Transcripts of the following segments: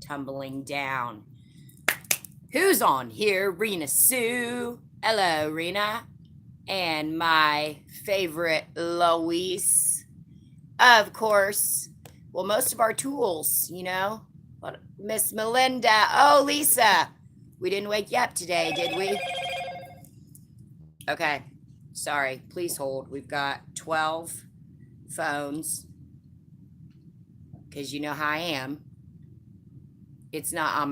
tumbling down. Who's on here? Rena Sue. Hello, Rena. And my favorite, Lois. Of course. Well, most of our tools, you know. Miss Melinda. Oh, Lisa. We didn't wake you up today, did we? Okay. Sorry. Please hold. We've got 12 phones. Because you know how I am. It's not,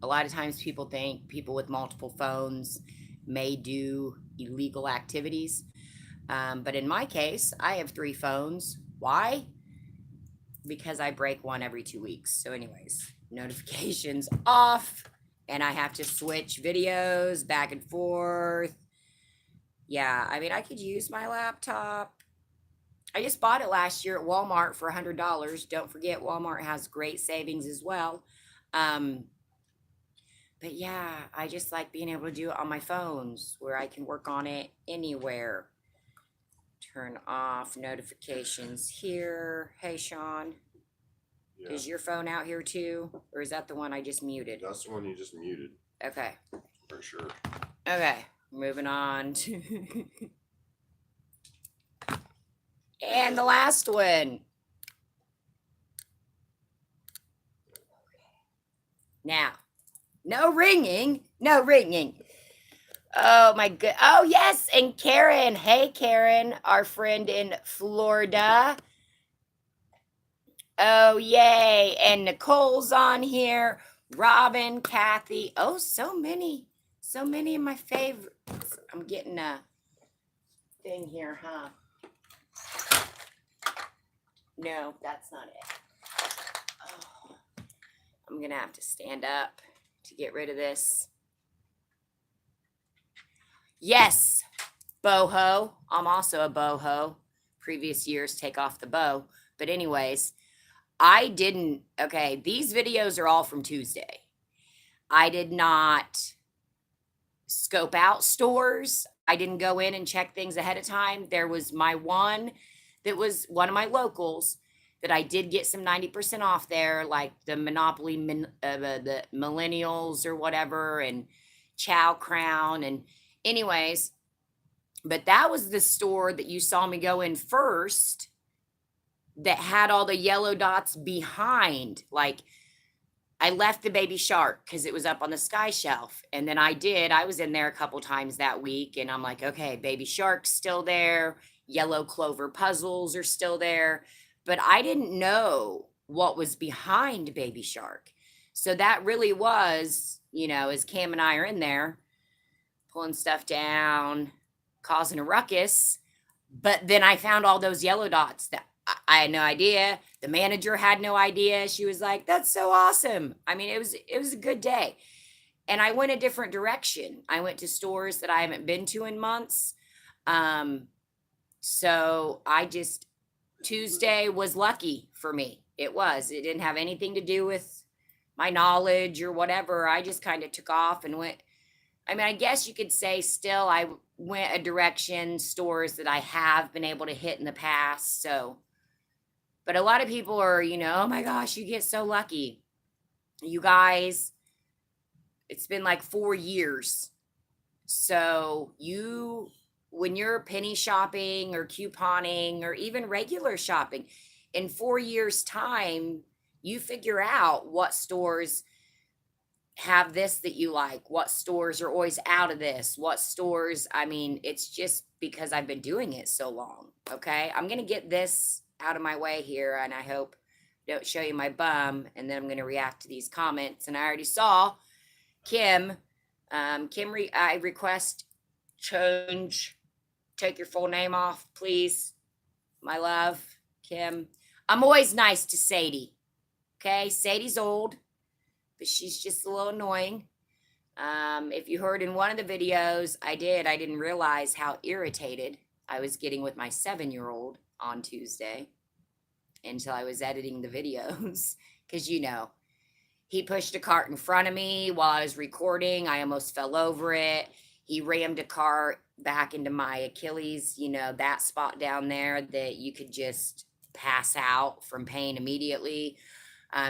a lot of times people think people with multiple phones may do illegal activities. But in my case, I have 3 phones. Why? Because I break one every 2 weeks. So anyways, notifications off, and I have to switch videos back and forth. Yeah, I mean, I could use my laptop. I just bought it last year at Walmart for $100. Don't forget, Walmart has great savings as well. But yeah, I just like being able to do it on my phones where I can work on it anywhere. Turn off notifications here. Hey, Sean. Yeah. Is your phone out here too? Or is that the one I just muted? That's the one you just muted. Okay. For sure. Okay. Moving on to... And the last one. Now, no ringing. No ringing. Oh my good. Oh yes, and Karen. Hey Karen, our friend in Florida. Oh yay, and Nicole's on here. Robin, Kathy. Oh, so many of my favorites. I'm getting a thing here, huh? No, that's not it. Oh, I'm gonna have to stand up to get rid of this. Yes, boho. I'm also a boho. Previous years, take off the bow. But anyways, I didn't, okay, these videos are all from Tuesday. I did not scope out stores. I didn't go in and check things ahead of time. There was my one that was one of my locals that I did get some 90% off there, like the Monopoly, the Millennials or whatever, and Chow Crown, and anyways, but that was the store that you saw me go in first that had all the yellow dots behind. Like, I left the Baby Shark because it was up on the sky shelf. And then I was in there a couple times that week, and I'm like, okay, Baby Shark's still there. Yellow Clover puzzles are still there. But I didn't know what was behind Baby Shark. So that really was, you know, as Cam and I are in there, pulling stuff down, causing a ruckus. But then I found all those yellow dots that I had no idea. The manager had no idea. She was like, that's so awesome. I mean, it was a good day. And I went a different direction. I went to stores that I haven't been to in months. So Tuesday was lucky for me. It didn't have anything to do with my knowledge or whatever. I just kind of took off and went. I mean, I guess you could say still I went a direction, stores that I have been able to hit in the past. So, but a lot of people are, you know, oh my gosh, you get so lucky. You guys, it's been like 4 years. So when you're penny shopping or couponing or even regular shopping, in 4 years' time, you figure out what stores have this that you like, what stores are always out of this, what stores, I mean, it's just because I've been doing it so long. Okay, I'm going to get this out of my way here, and I hope I don't show you my bum, and then I'm going to react to these comments. And I already saw Kim, I request change, take your full name off, please, my love, Kim. I'm always nice to Sadie, okay? Sadie's old, but she's just a little annoying. If you heard in one of the videos I didn't realize how irritated I was getting with my 7-year-old on Tuesday until I was editing the videos. Because, you know, he pushed a cart in front of me while I was recording. I almost fell over it. He rammed a cart back into my Achilles, you know, that spot down there that you could just pass out from pain immediately.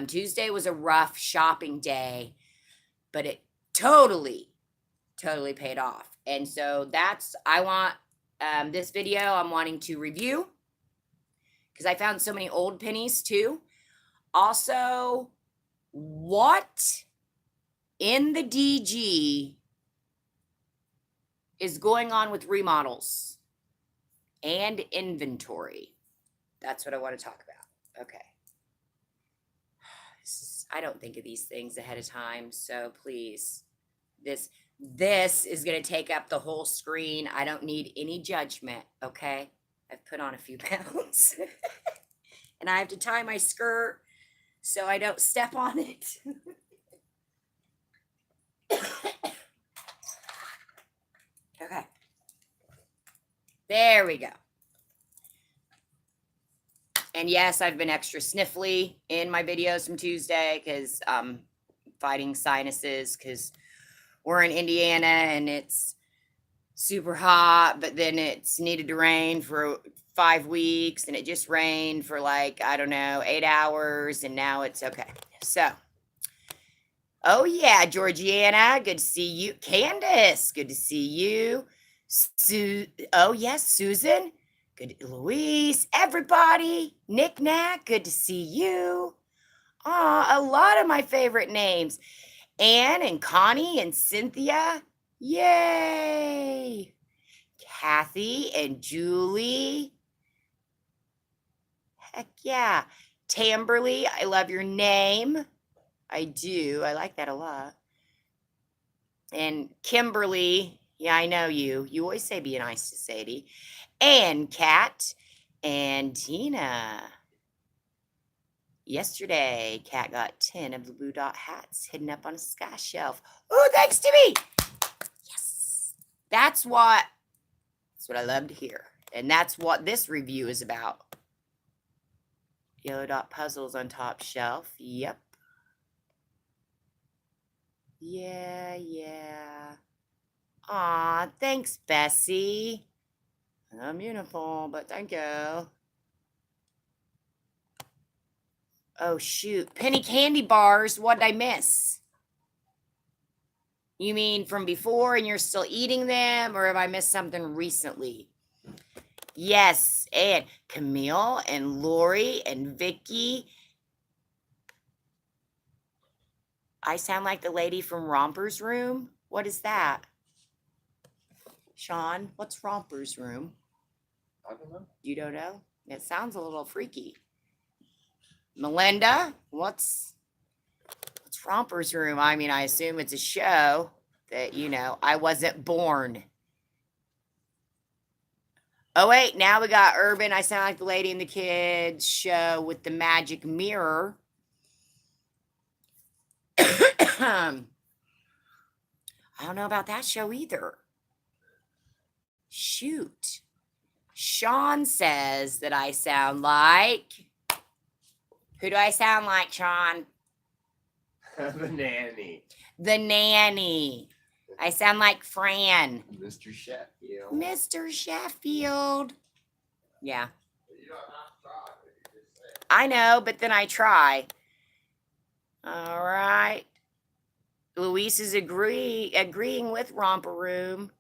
Tuesday was a rough shopping day, but it totally paid off. And so I want this video, I'm wanting to review because I found so many old pennies too. Also, what in the DG is going on with remodels and inventory? That's what I want to talk about. Okay. I don't think of these things ahead of time, so please, this is going to take up the whole screen. I don't need any judgment, okay? I've put on a few pounds. And I have to tie my skirt so I don't step on it. Okay. There we go. And yes, I've been extra sniffly in my videos from Tuesday because I'm fighting sinuses because we're in Indiana and it's super hot, but then it's needed to rain for 5 weeks and it just rained for like, I don't know, 8 hours and now it's okay. So, oh yeah, Georgiana, good to see you. Candace, good to see you. Oh yes, Susan. Good, Louise, everybody, Nick Nack, good to see you. A lot of my favorite names. Anne and Connie and Cynthia, yay. Kathy and Julie, heck yeah. Tamberly, I love your name. I do, I like that a lot. And Kimberly, yeah, I know you. You always say be nice to Sadie. And Kat and Tina. Yesterday, Kat got 10 of the blue dot hats hidden up on a sky shelf. Oh, thanks to me. Yes. That's what I love to hear. And that's what this review is about. Yellow dot puzzles on top shelf. Yep. Yeah. Aw, thanks, Bessie. I'm beautiful, but thank you. Oh, shoot. Penny candy bars. What did I miss? You mean from before and you're still eating them? Or have I missed something recently? Yes. And Camille and Lori and Vicky. I sound like the lady from Romper's Room. What is that? Sean, what's Romper's Room? I don't know. You don't know? It sounds a little freaky. Melinda, what's Romper's Room? I mean, I assume it's a show that, you know, I wasn't born. Oh, wait, now we got Urban. I sound like the lady in the kids show with the magic mirror. I don't know about that show either. Shoot. Sean says that I sound like... Who do I sound like, Sean? The nanny. The nanny. I sound like Fran. Mr. Sheffield. Mr. Sheffield. Yeah. You don't have to try, but you just say it. I know, but then I try. All right. Luis is agreeing with Romper Room.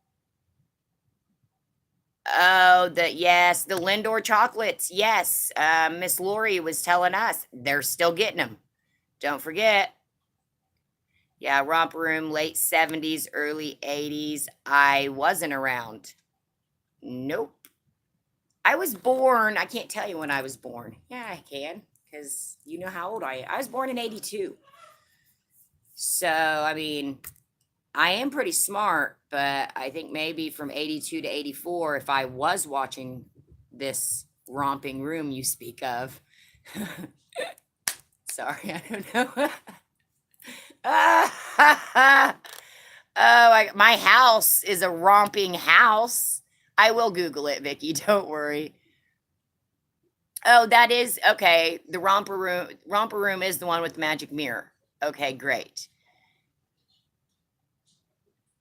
Oh, the Lindor chocolates. Yes. Miss Lori was telling us they're still getting them. Don't forget. Yeah, Romper Room, late 70s, early 80s. I wasn't around. Nope. I was born. I can't tell you when I was born. Yeah, I can, because you know how old I am. I was born in 82. So, I mean, I am pretty smart, but I think maybe from 82 to 84, if I was watching this romping room you speak of. Sorry, I don't know. My house is a romping house. I will Google it, Vicky. Don't worry. Oh, that is okay. The romper room is the one with the magic mirror. Okay, great.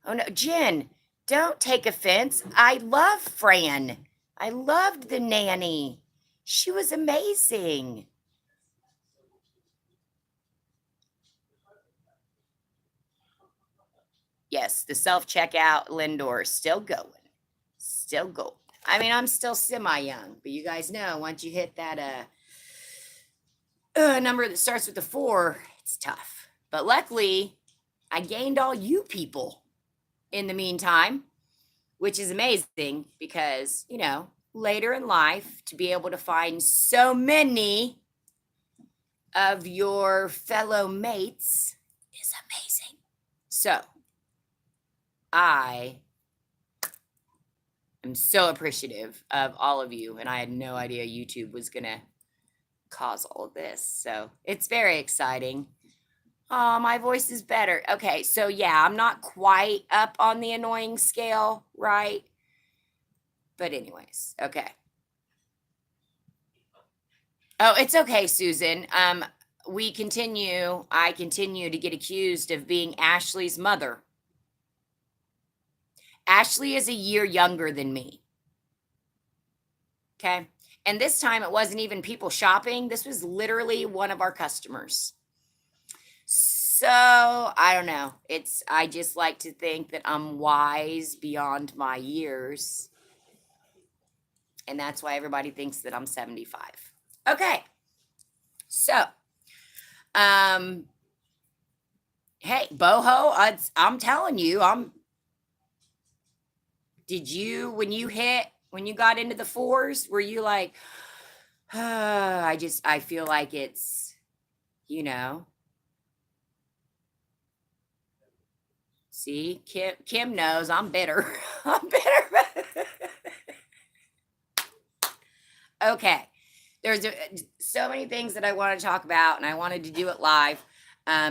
Oh no, Jen, don't take offense. I love Fran. I loved the nanny. She was amazing. Yes, the self-checkout Lindor is still going. Still going. I mean, I'm still semi-young, but you guys know once you hit that number that starts with a 4, it's tough. But luckily, I gained all you people in the meantime, which is amazing because, later in life to be able to find so many of your fellow mates is amazing. So, I am so appreciative of all of you, and I had no idea YouTube was going to cause all of this. So, it's very exciting. Oh, my voice is better. Okay, so yeah, I'm not quite up on the annoying scale, right? But anyways, okay. Oh, it's okay, Susan. I continue to get accused of being Ashley's mother. Ashley is a year younger than me. Okay. And this time it wasn't even people shopping. This was literally one of our customers. So I don't know. I just like to think that I'm wise beyond my years. And that's why everybody thinks that I'm 75. Okay. So, hey, boho, I'm telling you, did you, when you got into the 4s, were you like, I feel like it's, see, Kim knows I'm bitter. I'm bitter. Okay. There's so many things that I want to talk about, and I wanted to do it live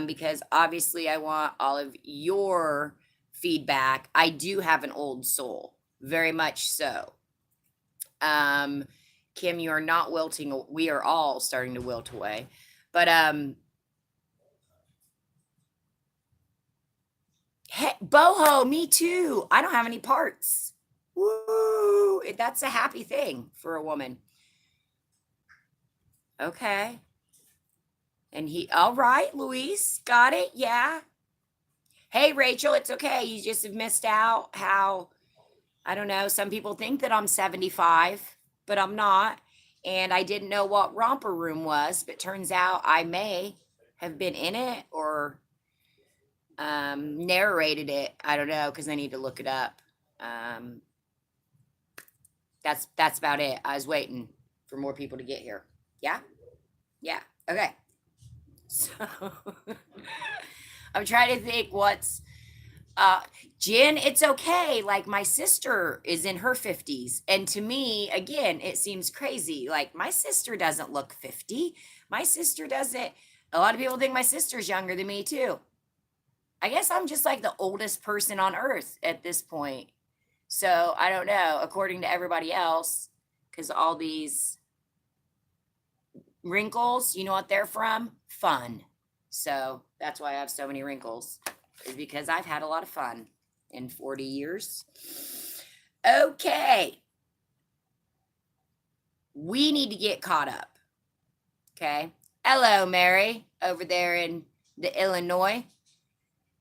because obviously I want all of your feedback. I do have an old soul, very much so. Kim, you are not wilting. We are all starting to wilt away. But hey, boho, me too. I don't have any parts. Woo! That's a happy thing for a woman. Okay. And all right, Luis, got it. Yeah. Hey, Rachel, it's okay. You just have missed out how, I don't know, some people think that I'm 75, but I'm not. And I didn't know what romper room was, but turns out I may have been in it or narrated it. I don't know, because I need to look it up. That's about it. I was waiting for more people to get here. Yeah? Yeah. Okay. So I'm trying to think what's Jen, it's okay. Like my sister is in her 50s. And to me, again, it seems crazy. Like my sister doesn't look 50. My sister doesn't. A lot of people think my sister's younger than me too. I guess I'm just like the oldest person on earth at this point. So I don't know, according to everybody else, because all these wrinkles, you know what they're from? Fun. So that's why I have so many wrinkles, is because I've had a lot of fun in 40 years. Okay. We need to get caught up. Okay. Hello, Mary, over there in the Illinois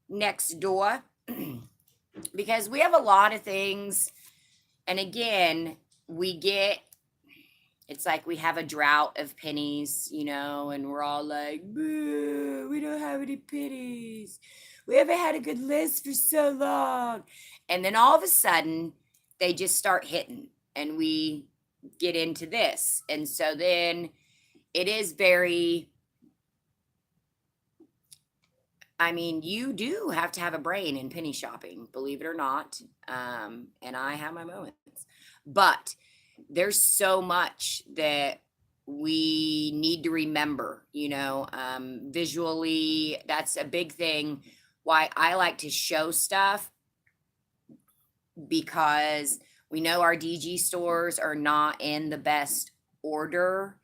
next door. Because we have a lot of things. And again, it's like we have a drought of pennies, and we're all like, boo, we don't have any pennies. We haven't had a good list for so long. And then all of a sudden, they just start hitting, and we get into this. And so then it is very, I mean, you do have to have a brain in penny shopping, believe it or not. And I have my moments. But there's so much that we need to remember, visually. That's a big thing why I like to show stuff, because we know our DG stores are not in the best order.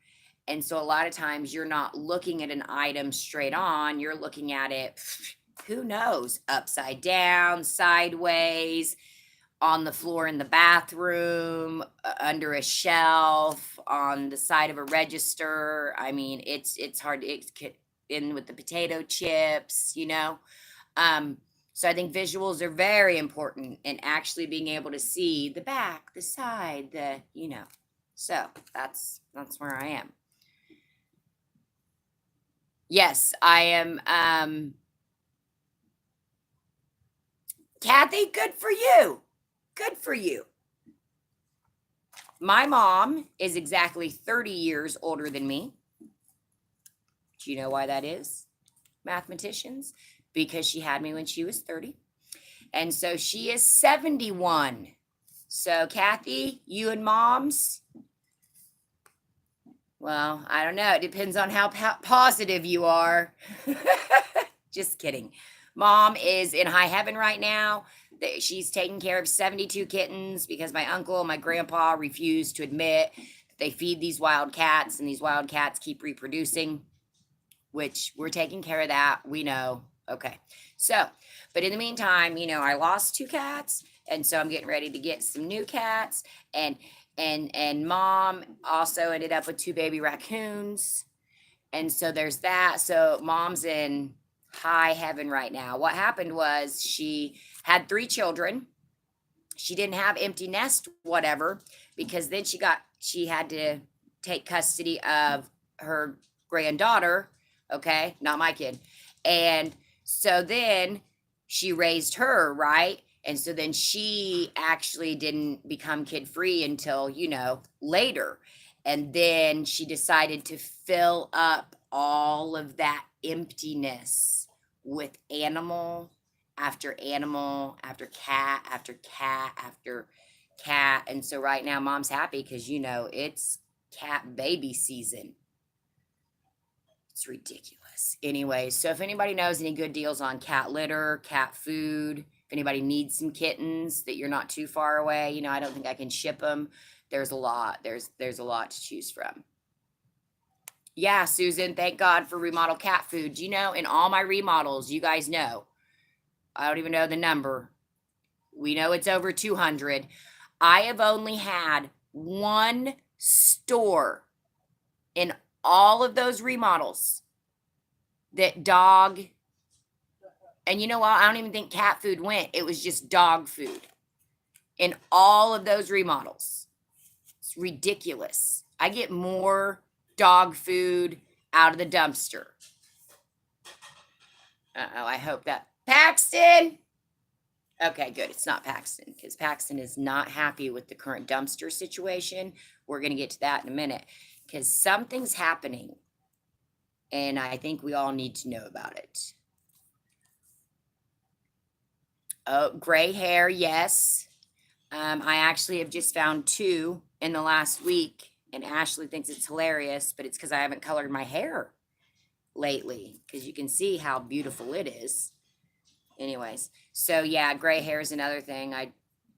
And so a lot of times you're not looking at an item straight on, you're looking at it, who knows, upside down, sideways, on the floor in the bathroom, under a shelf, on the side of a register. I mean, it's hard to in with the potato chips, So I think visuals are very important and actually being able to see the back, the side, so that's where I am. Yes, I am. Kathy, good for you. Good for you. My mom is exactly 30 years older than me. Do you know why that is, mathematicians? Because she had me when she was 30. And so she is 71. So, Kathy, you and moms, well, I don't know. It depends on how positive you are. Just kidding. Mom is in high heaven right now. She's taking care of 72 kittens because my uncle and my grandpa refused to admit that they feed these wild cats and these wild cats keep reproducing, which we're taking care of that. We know. Okay. So, but in the meantime, I lost 2 cats, and so I'm getting ready to get some new cats, and mom also ended up with 2 baby raccoons. And so there's that. So mom's in high heaven right now. What happened was she had 3 children. She didn't have empty nest, whatever, because then she had to take custody of her granddaughter. Okay, not my kid. And so then she raised her, right? And so then she actually didn't become kid free until, later. And then she decided to fill up all of that emptiness with animal after animal, after cat, after cat, after cat. And so right now, mom's happy because, it's cat baby season. It's ridiculous. Anyway, so if anybody knows any good deals on cat litter, cat food, if anybody needs some kittens that you're not too far away, I don't think I can ship them. There's a lot. There's a lot to choose from. Yeah, Susan, thank God for remodel cat food. In all my remodels, you guys know, I don't even know the number. We know it's over 200. I have only had one store in all of those remodels that dog, and you know what? I don't even think cat food went. It was just dog food in all of those remodels. It's ridiculous. I get more dog food out of the dumpster. Uh-oh, I hope that. Paxton! Okay, good. It's not Paxton because Paxton is not happy with the current dumpster situation. We're going to get to that in a minute because something's happening and I think we all need to know about it. Oh, gray hair, yes. I actually have just found 2 in the last week, and Ashley thinks it's hilarious, but it's because I haven't colored my hair lately because you can see how beautiful it is. Anyways, so yeah, gray hair is another thing. I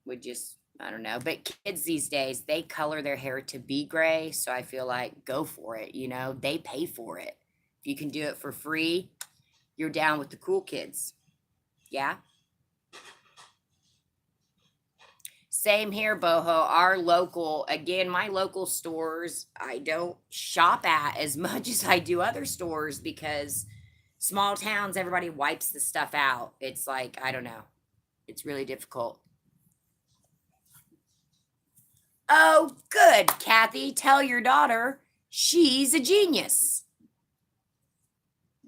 don't know. But kids these days, they color their hair to be gray. So I feel like go for it. They pay for it. If you can do it for free, you're down with the cool kids. Yeah. Same here, Boho. My local stores, I don't shop at as much as I do other stores because small towns, everybody wipes the stuff out. It's like, I don't know. It's really difficult. Oh, good, Kathy. Tell your daughter she's a genius.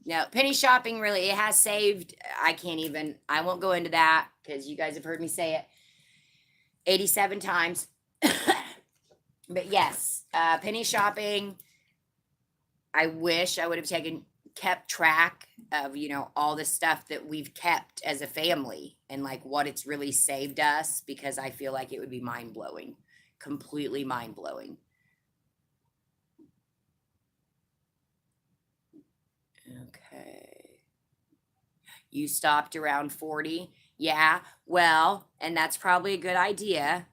No, penny shopping really, it has saved. I won't go into that because you guys have heard me say it 87 times. But yes, penny shopping, I wish I would have kept track of, all the stuff that we've kept as a family and like what it's really saved us because I feel like it would be mind-blowing, completely mind-blowing. Okay. You stopped around 40. Yeah, well, and that's probably a good idea,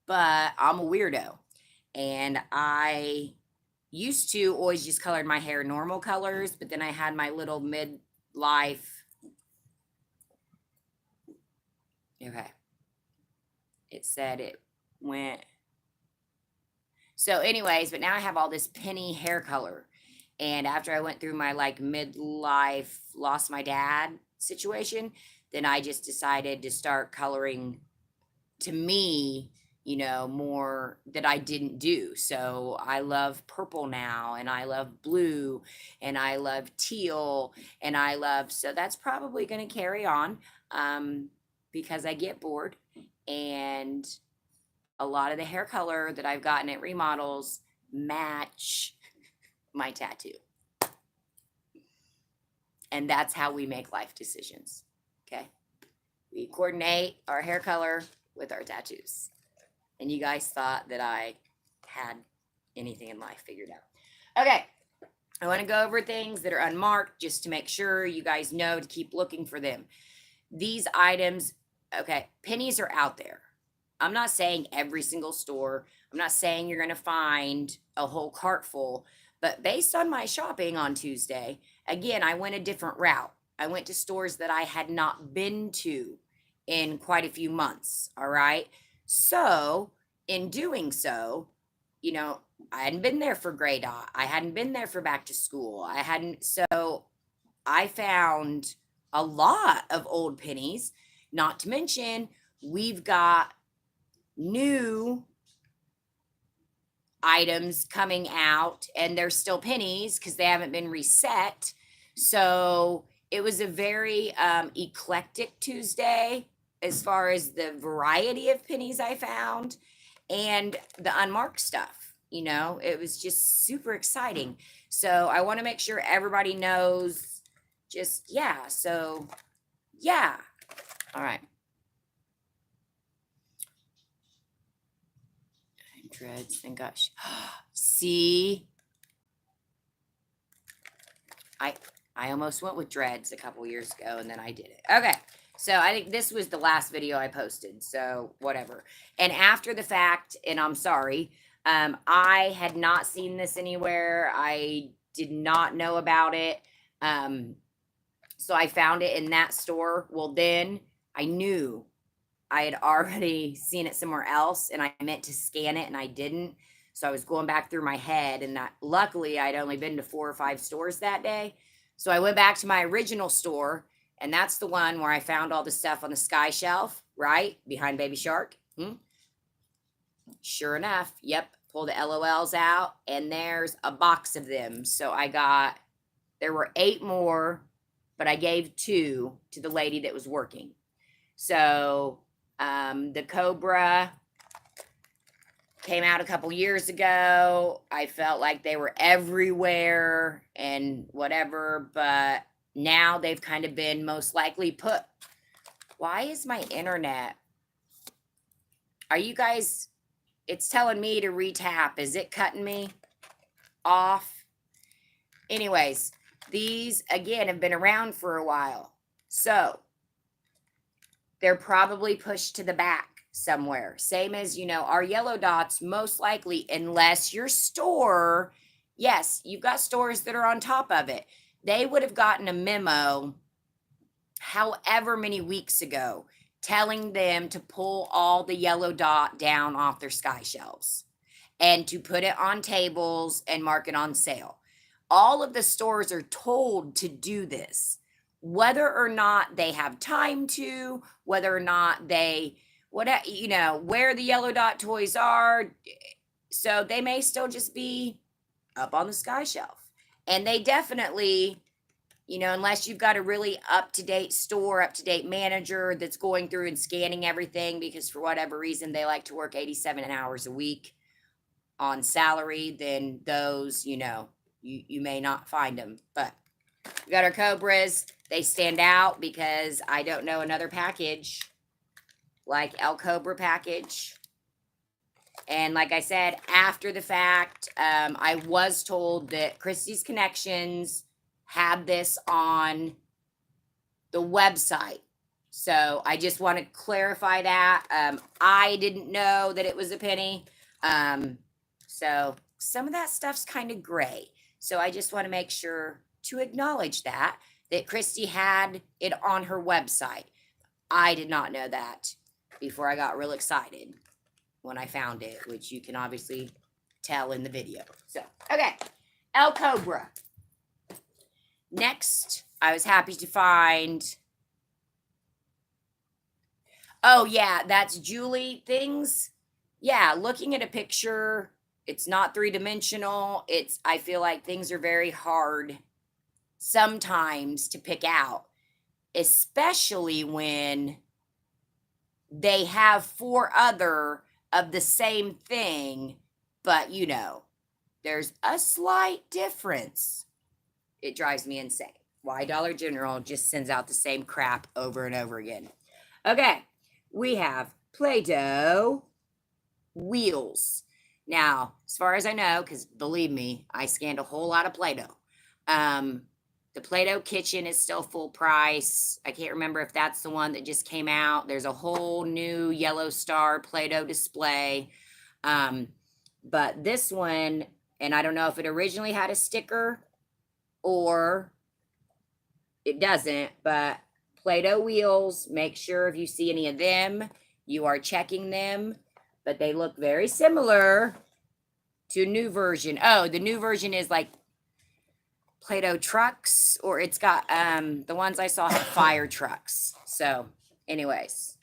but I'm a weirdo. And I used to always just colored my hair normal colors, but then I had my little midlife. Okay. It said it went. So anyways, but now I have all this penny hair color. And after I went through my like midlife, lost my dad situation, then I just decided to start coloring, to me, you know, more that I didn't do. So I love purple now, and I love blue, and I love teal, and I love, so that's probably going to carry on, because I get bored, and a lot of the hair color that I've gotten at remodels match my tattoo. And that's how we make life decisions. Okay. We coordinate our hair color with our tattoos. And you guys thought that I had anything in life figured out. Okay. I want to go over things that are unmarked just to make sure you guys know to keep looking for them. These items, okay, pennies are out there. I'm not saying every single store. I'm not saying you're going to find a whole cart full. But based on my shopping on Tuesday, again, I went a different route. I went to stores that I had not been to in quite a few months. All right. So, in doing so, you know, I hadn't been there for Grey Dot. I hadn't been there for back to school. So I found a lot of old pennies, not to mention we've got new items coming out, and they're still pennies because they haven't been reset. So it was a very eclectic Tuesday as far as the variety of pennies I found and the unmarked stuff. You know, it was just super exciting. So I want to make sure everybody knows, just, yeah. So, yeah. All right. Dreads, thank gosh. See, I almost went with dreads a couple years ago, and then I did it. Okay, so I think this was the last video I posted, so whatever. And after the fact, and I'm sorry, I had not seen this anywhere. I did not know about it. So I found it in that store. Well, then I knew I had already seen it somewhere else, and I meant to scan it and I didn't. So I was going back through my head, and luckily I'd only been to 4 or 5 stores that day. So I went back to my original store, and that's the one where I found all the stuff on the sky shelf, right? Behind Baby Shark. Sure enough, yep, pull the LOLs out, and there's a box of them. So there were 8 more, but I gave 2 to the lady that was working. So the Cobra came out a couple years ago. I felt like they were everywhere and whatever, but now they've kind of been most likely put. Why is my internet? Are you guys, it's telling me to retap. Is it cutting me off? Anyways, these again have been around for a while. So they're probably pushed to the back somewhere. Same as, you know, our yellow dots, most likely, unless your store, yes, you've got stores that are on top of it. They would have gotten a memo however many weeks ago telling them to pull all the yellow dot down off their sky shelves and to put it on tables and mark it on sale. All of the stores are told to do this. Whether or not they have time to, whether or not they, whatever, you know, where the yellow dot toys are. So they may still just be up on the sky shelf. And they definitely, you know, unless you've got a really up-to-date store, up-to-date manager that's going through and scanning everything, because for whatever reason they like to work 87 hours a week on salary, then those, you know, you may not find them. But we got our Cobras. They stand out because I don't know another package like El Cobra package. And like I said, after the fact, I was told that Christie's Connections had this on the website. So I just want to clarify that. I didn't know that it was a penny. So some of that stuff's kind of gray. So I just want to make sure to acknowledge that Christy had it on her website. I did not know that before I got real excited when I found it, which you can obviously tell in the video. So, okay, El Cobra. Next, I was happy to find Oh, yeah, that's Julie things. Yeah, looking at a picture, it's not three-dimensional. I feel like things are very hard sometimes to pick out, especially when they have four other of the same thing, but there's a slight difference. It drives me insane. Why Dollar General just sends out the same crap over and over again. Okay, we have Play-Doh Wheels. Now, as far as I know, because believe me, I scanned a whole lot of Play-Doh. The Play-Doh Kitchen is still full price. I can't remember if that's the one that just came out. There's a whole new Yellow Star Play-Doh display. But this one, and I don't know if it originally had a sticker or it doesn't, but Play-Doh Wheels, make sure if you see any of them, you are checking them, but they look very similar to a new version. Oh, the new version is like Play-Doh trucks, or it's got the ones I saw had fire trucks. So anyways,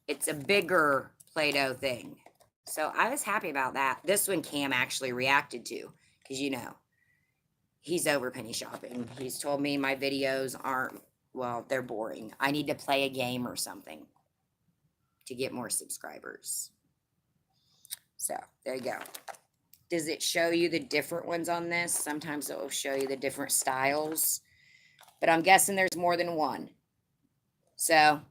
it's a bigger Play-Doh thing. So I was happy about that. This one Cam actually reacted to, because he's over penny shopping. He's told me my videos aren't, well, they're boring. I need to play a game or something to get more subscribers. So there you go. Does it show you the different ones on this? Sometimes it will show you the different styles, but I'm guessing there's more than one. So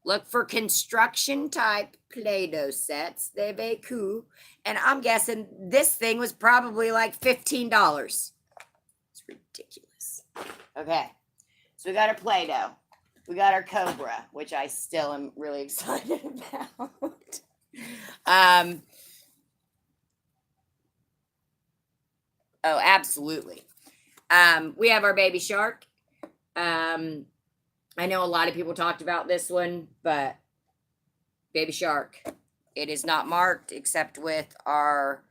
look for construction type Play-Doh sets. They're very cool. And I'm guessing this thing was probably like $15. It's ridiculous. Okay. So we got our Play-Doh. We got our Cobra, which I still am really excited about. Oh, absolutely. We have our baby shark. I know a lot of people talked about this one, but baby shark. It is not marked except with our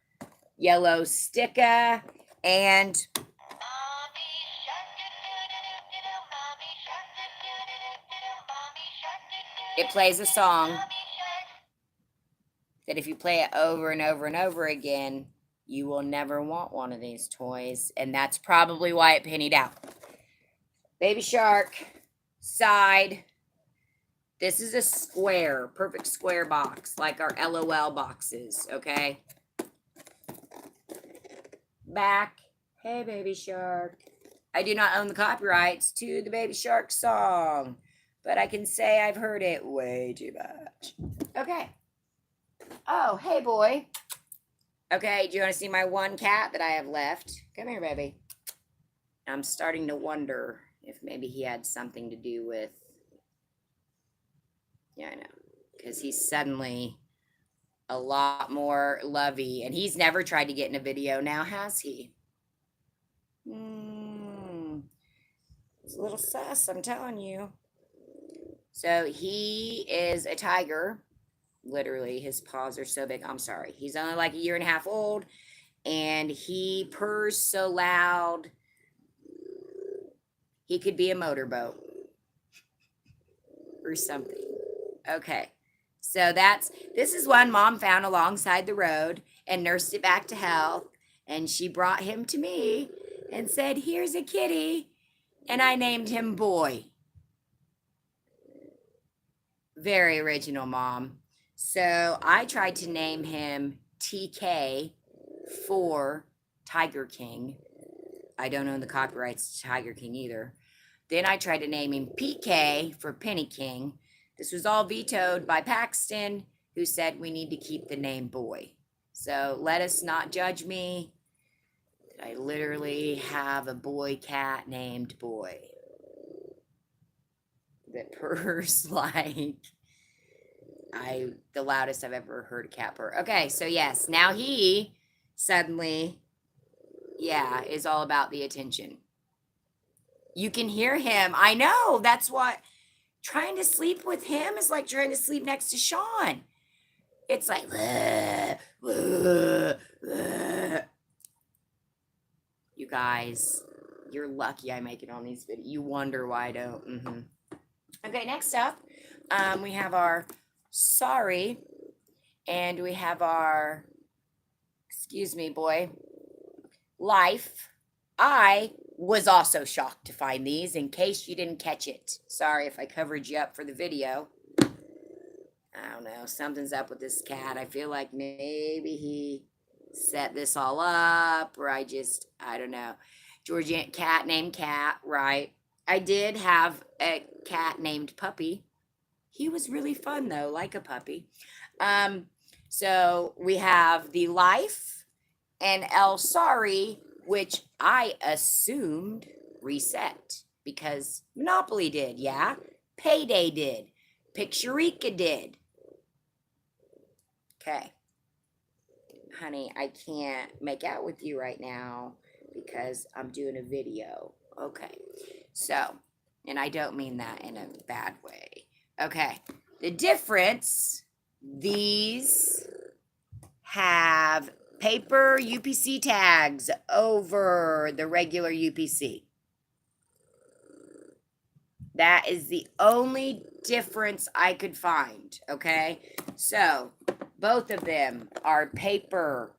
yellow sticker and it plays a song that if you play it over and over and over again, you will never want one of these toys. And that's probably why it pennied out. Baby shark, side. This is a square, perfect square box, like our LOL boxes, okay? Back. Hey, baby shark. I do not own the copyrights to the baby shark song, but I can say I've heard it way too much. Okay. Oh, hey, boy. Okay, do you want to see my one cat that I have left? Come here, baby. I'm starting to wonder if maybe he had something to do with... Yeah, I know. Because he's suddenly a lot more lovey. And he's never tried to get in a video now, has he? It's a little sus, I'm telling you. So he is a tiger. Literally, his paws are so big. I'm sorry. He's only like 1.5 years old. And he purrs so loud. He could be a motorboat. Or something. Okay. So this is one Mom found alongside the road and nursed it back to health. And she brought him to me and said, here's a kitty. And I named him Boy. Very original, Mom. So I tried to name him TK for Tiger King. I don't own the copyrights to Tiger King either. Then I tried to name him PK for Penny King. This was all vetoed by Paxton, who said we need to keep the name Boy. So let us not judge me. I literally have a boy cat named Boy that purrs like the loudest I've ever heard a cat purr. Okay, so yes, now he suddenly, is all about the attention. You can hear him. I know. That's what trying to sleep with him is like trying to sleep next to Sean. It's like, you guys, you're lucky I make it on these videos. You wonder why I don't. Okay, next up, We have our sorry, and we have our, excuse me, boy, life. I was also shocked to find these in case you didn't catch it. Sorry if I covered you up for the video. I don't know. Something's up with this cat. I feel like maybe he set this all up, or I don't know. Georgian cat named Cat, right? I did have a cat named Puppy. He was really fun though, like a puppy. Um, so we have the Life and Elsari, which I assumed reset because Monopoly did, yeah. Payday did. Picturica did. Okay. Honey, I can't make out with you right now because I'm doing a video. Okay. So, and I don't mean that in a bad way. Okay. The difference, these have paper UPC tags over the regular UPC. That is the only difference I could find. Okay. So, both of them are paper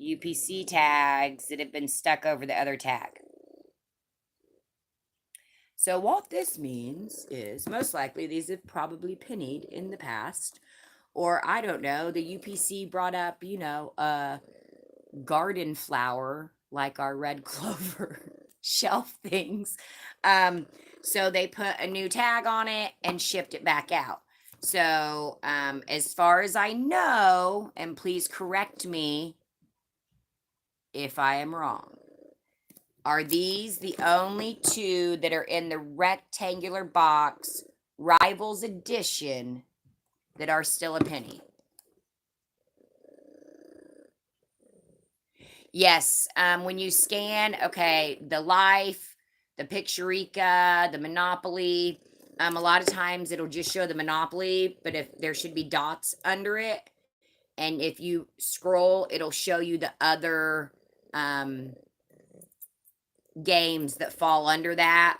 UPC tags that have been stuck over the other tag. So what this means is most likely these have probably pennied in the past, or I don't know, the UPC brought up, a garden flower like our red clover shelf things. So they put a new tag on it and shipped it back out. So as far as I know, and please correct me if I am wrong, are these the only two that are in the rectangular box Rivals Edition that are still a penny? Yes, when you scan, okay, the Life, the Picturica, the Monopoly, a lot of times it'll just show the Monopoly, but if there should be dots under it, and if you scroll, it'll show you the other games that fall under that.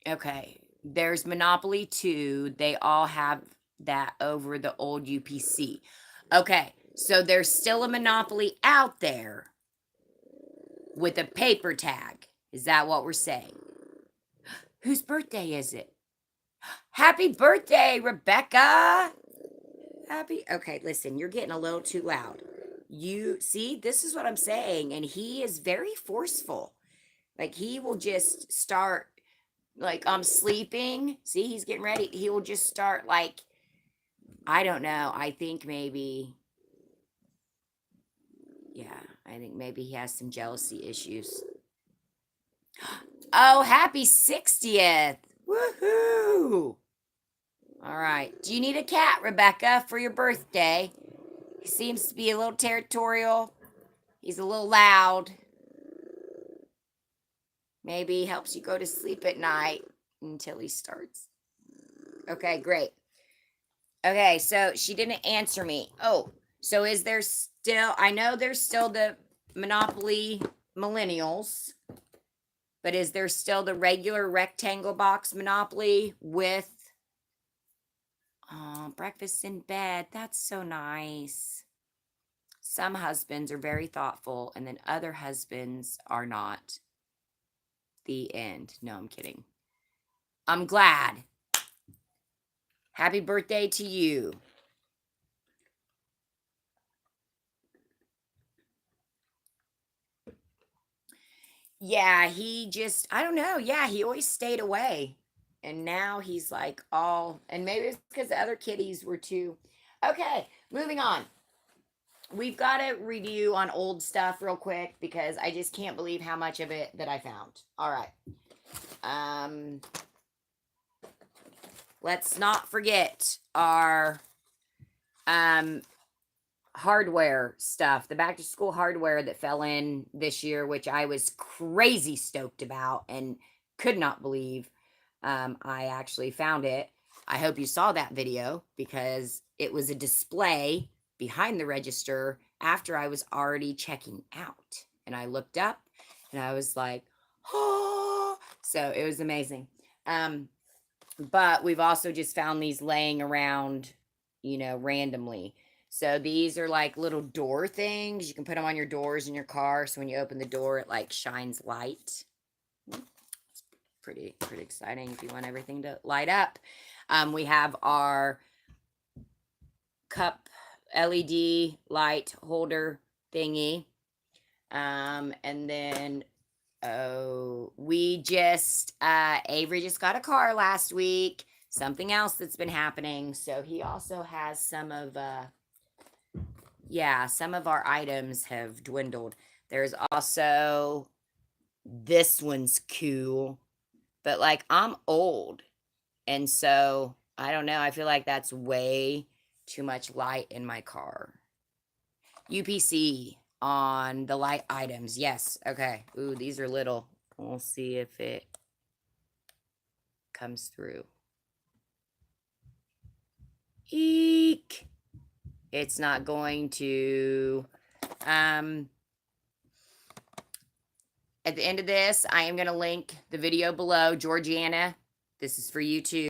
Okay, there's Monopoly 2. They all have that over the old UPC. Okay, so there's still a Monopoly out there with a paper tag. Is that what we're saying? Whose birthday is it? Happy birthday, Rebecca! Okay, listen, you're getting a little too loud. You see, this is what I'm saying, and he is very forceful. Like, he will just start, like, I'm sleeping. See, he's getting ready. He will just start, like, I don't know. I think maybe, yeah, I think maybe he has some jealousy issues. Oh, happy 60th. Woohoo! All right. Do you need a cat, Rebecca, for your birthday? He seems to be a little territorial. He's a little loud. Maybe he helps you go to sleep at night until he starts. Okay, great. Okay, so she didn't answer me. Oh, so is there still, I know there's still the Monopoly Millennials, but is there still the regular rectangle box Monopoly with breakfast in bed? That's so nice. Some husbands are very thoughtful, and then other husbands are not. The end. No, I'm kidding. I'm glad. Happy birthday to you. Yeah, he just, I don't know. Yeah, he always stayed away. And now he's like all, and maybe it's because the other kitties were too. Okay, moving on. We've got a review on old stuff real quick because I just can't believe how much of it that I found. All right. Let's not forget our hardware stuff, the back to school hardware that fell in this year, which I was crazy stoked about and could not believe I actually found it. I hope you saw that video because it was a display behind the register after I was already checking out. And I looked up and I was like, oh, So it was amazing. But we've also just found these laying around, randomly. So these are like little door things. You can put them on your doors in your car. So when you open the door, it like shines light. It's pretty exciting if you want everything to light up. We have our cup LED light holder thingy. And then Avery just got a car last week. Something else that's been happening. So he also has some of our items have dwindled. There's also this one's cool, but like I'm old, and so I don't know. I feel like that's way too much light in my car. UPC on the light items. Yes. Okay. Ooh, these are little. We'll see if it comes through. Eek. It's not going to. At the end of this, I am going to link the video below. Georgiana, this is for you too.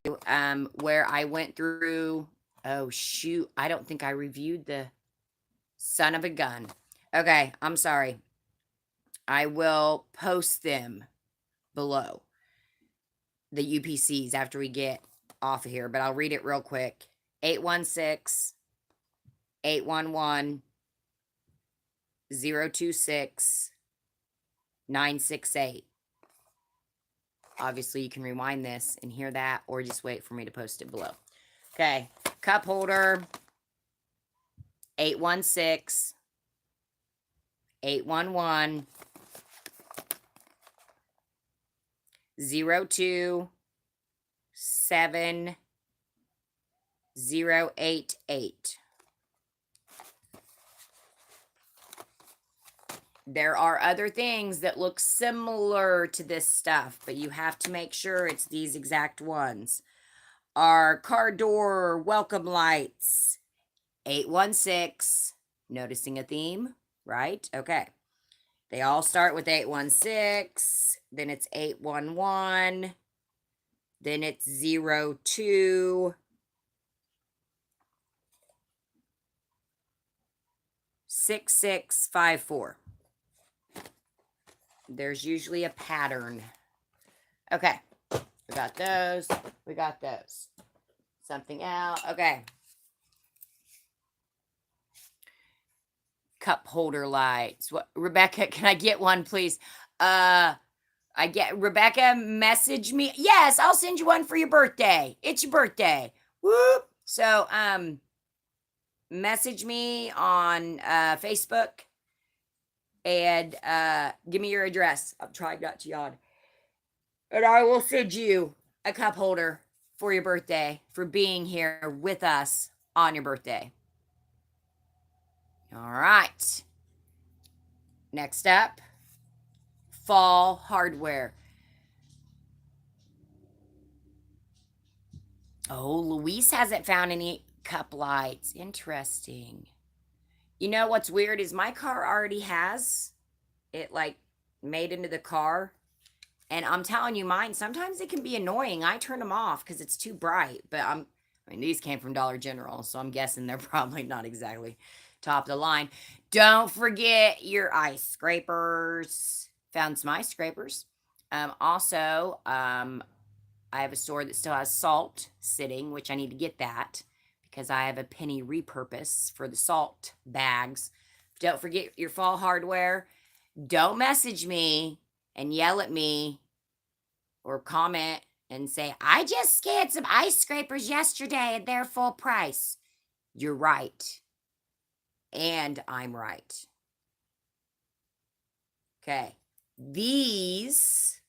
Where I went through. Oh, shoot. I don't think I reviewed the son of a gun. Okay. I'm sorry. I will post them below the UPCs after we get off of here, but I'll read it real quick. 816 811 026 968. Obviously, you can rewind this and hear that, or just wait for me to post it below. Okay, cup holder 816 811 027 088. There are other things that look similar to this stuff, but you have to make sure it's these exact ones. Our car door welcome lights 816. Noticing a theme, right? Okay. They all start with 816, then it's 811, then it's 02, 6654. There's usually a pattern. Okay. We got those. We got those. Something else. Okay. Cup holder lights. What, Rebecca, can I get one, please? Rebecca, message me. Yes, I'll send you one for your birthday. It's your birthday. Whoop. So, message me on Facebook and give me your address. I'm trying not to yawn. And I will send you a cup holder for your birthday for being here with us on your birthday. All right. Next up, fall hardware. Oh, Luis hasn't found any cup lights. Interesting. You know what's weird is my car already has it like made into the car. And I'm telling you, mine, sometimes it can be annoying. I turn them off because it's too bright. But these came from Dollar General, so I'm guessing they're probably not exactly top of the line. Don't forget your ice scrapers. Found some ice scrapers. Also, I have a store that still has salt sitting, which I need to get that because I have a penny repurpose for the salt bags. Don't forget your fall hardware. Don't message me and yell at me or comment and say, I just scanned some ice scrapers yesterday and they're full price. You're right. And I'm right. Okay. These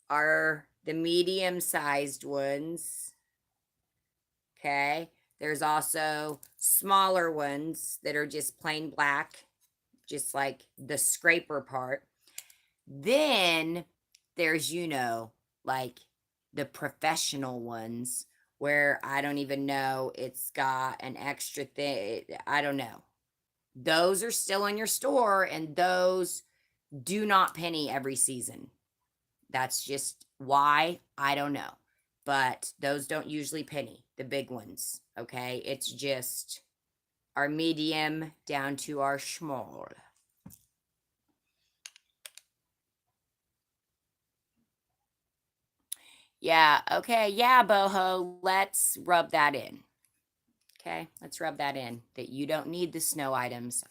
are the medium-sized ones. Okay. There's also smaller ones that are just plain black, just like the scraper part. Then there's, like the professional ones where I don't even know it's got an extra thing. I don't know. Those are still in your store, and those do not penny every season. That's just why, I don't know. But those don't usually penny, the big ones. Okay, it's just our medium down to our small. Yeah, okay, yeah, boho, let's rub that in. Okay, let's rub that in. That you don't need the snow items.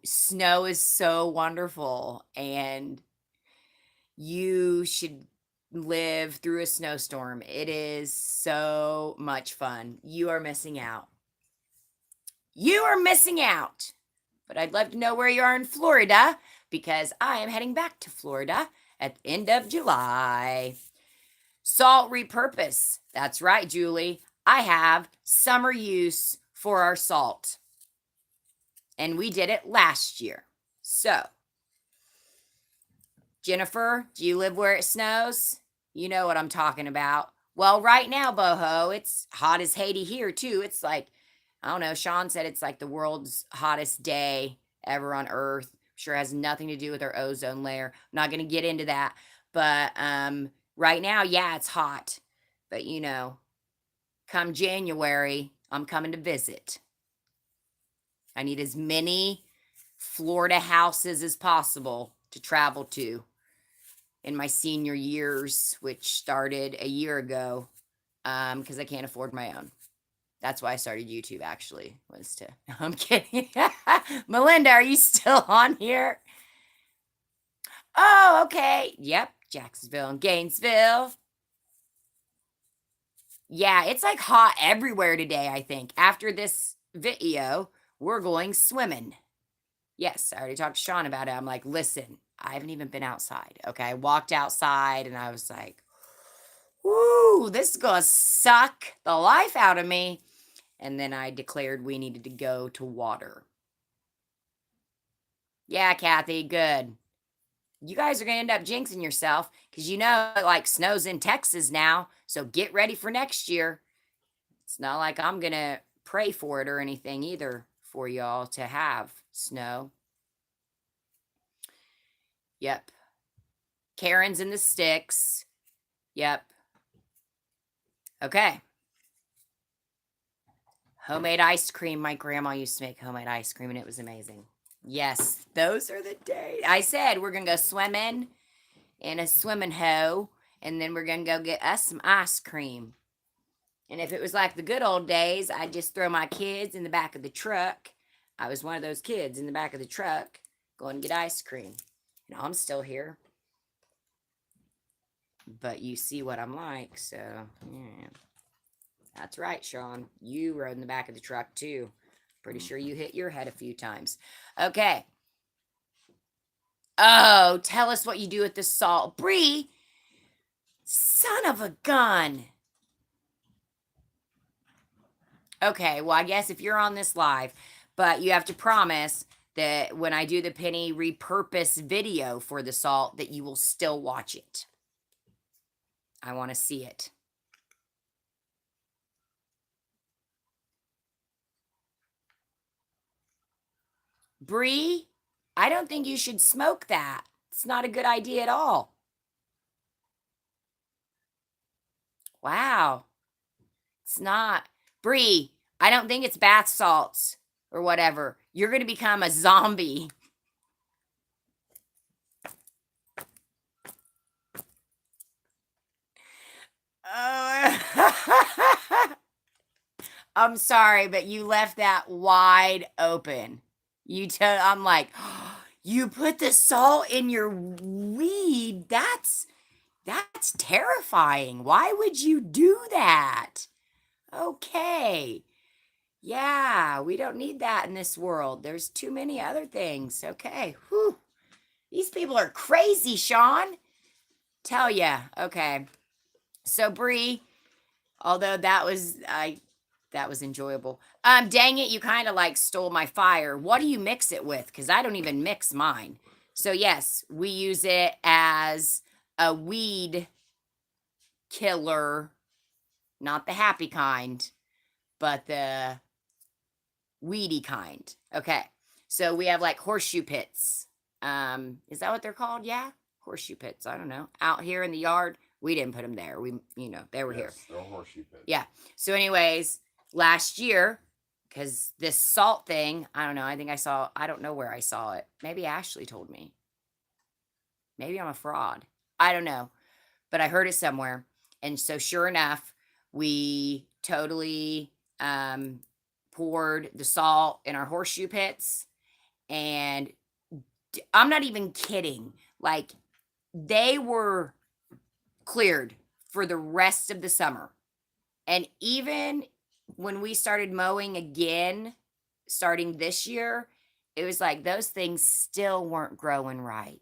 Snow is so wonderful, and you should live through a snowstorm. It is so much fun. You are missing out. You are missing out. But I'd love to know where you are in Florida, because I am heading back to Florida at the end of July. Salt repurpose. That's right, Julie. I have summer use for our salt. And we did it last year. So, Jennifer, do you live where it snows? You know what I'm talking about. Well, right now, boho, it's hot as Haiti here, too. It's like, I don't know, Sean said it's like the world's hottest day ever on Earth. Sure has nothing to do with our ozone layer. I'm not going to get into that. But right now, yeah, it's hot. But come January, I'm coming to visit. I need as many Florida houses as possible to travel to in my senior years, which started a year ago, because I can't afford my own. That's why I started YouTube, actually, was to, I'm kidding. Melinda, are you still on here? Oh, okay. Yep, Jacksonville and Gainesville. Yeah, it's like hot everywhere today, I think. After this video, we're going swimming. Yes, I already talked to Sean about it. I'm like, listen, I haven't even been outside. Okay, I walked outside and I was like, woo, this is going to suck the life out of me. And then I declared we needed to go to water. Yeah, Kathy, good. You guys are going to end up jinxing yourself because it like snows in Texas now. So get ready for next year. It's not like I'm going to pray for it or anything either for y'all to have snow. Yep. Karen's in the sticks. Yep. Okay. Homemade ice cream. My grandma used to make homemade ice cream and it was amazing. Yes, those are the days. I said we're going to go swimming in a swimming hole and then we're going to go get us some ice cream. And if it was like the good old days, I'd just throw my kids in the back of the truck. I was one of those kids in the back of the truck going to get ice cream. And I'm still here. But you see what I'm like, so yeah. That's right, Sean. You rode in the back of the truck too. Pretty sure you hit your head a few times. Okay. Oh, tell us what you do with the salt. Bree, son of a gun. Okay, well, I guess if you're on this live, but you have to promise that when I do the penny repurpose video for the salt, that you will still watch it. I want to see it. Bree, I don't think you should smoke that. It's not a good idea at all. Wow. It's not. Bree, I don't think it's bath salts or whatever. You're going to become a zombie. I'm sorry, but you left that wide open. I'm like, you put the salt in your weed. That's terrifying. Why would you do that? Okay. Yeah, we don't need that in this world. There's too many other things. Okay. Whew. These people are crazy, Sean. Tell ya. Okay. So Bree, although that was enjoyable. Dang it, you kind of like stole my fire. What do you mix it with? Because I don't even mix mine. So yes, we use it as a weed killer, not the happy kind, but the weedy kind. Okay. So we have like horseshoe pits. Is that what they're called? Yeah, horseshoe pits. I don't know. Out here in the yard, we didn't put them there. We, they were here. Yes, they're horseshoe pits. Yeah. So, anyways, last year, because this salt thing, I don't know. I think I don't know where I saw it. Maybe Ashley told me. Maybe I'm a fraud. I don't know. But I heard it somewhere. And so, sure enough, we totally poured the salt in our horseshoe pits. And I'm not even kidding. Like, they were cleared for the rest of the summer. And even when we started mowing again, starting this year, it was like those things still weren't growing right.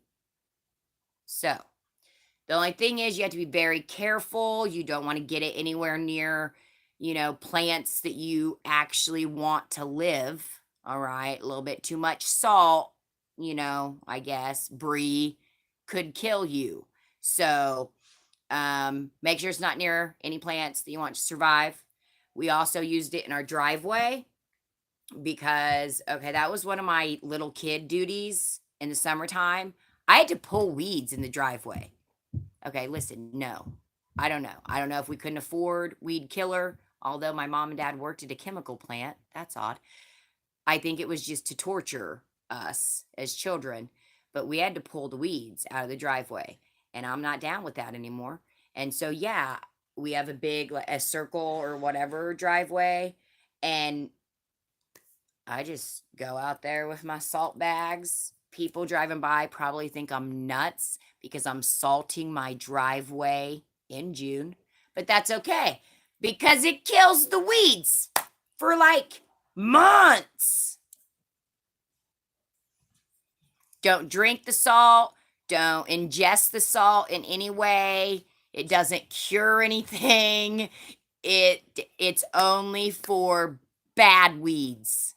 So, the only thing is you have to be very careful. You don't want to get it anywhere near, plants that you actually want to live. All right. A little bit too much salt, I guess, brie could kill you. So, make sure it's not near any plants that you want to survive. We also used it in our driveway because, okay, that was one of my little kid duties in the summertime. I had to pull weeds in the driveway. Okay, listen, no, I don't know. I don't know if we couldn't afford weed killer, although my mom and dad worked at a chemical plant. That's odd. I think it was just to torture us as children, but we had to pull the weeds out of the driveway, and I'm not down with that anymore. And so, yeah, we have a big, a circle or whatever driveway, and I just go out there with my salt bags. People driving by probably think I'm nuts because I'm salting my driveway in June, but that's okay because it kills the weeds for like months. Don't drink the salt. Don't ingest the salt in any way. It doesn't cure anything. It's only for bad weeds.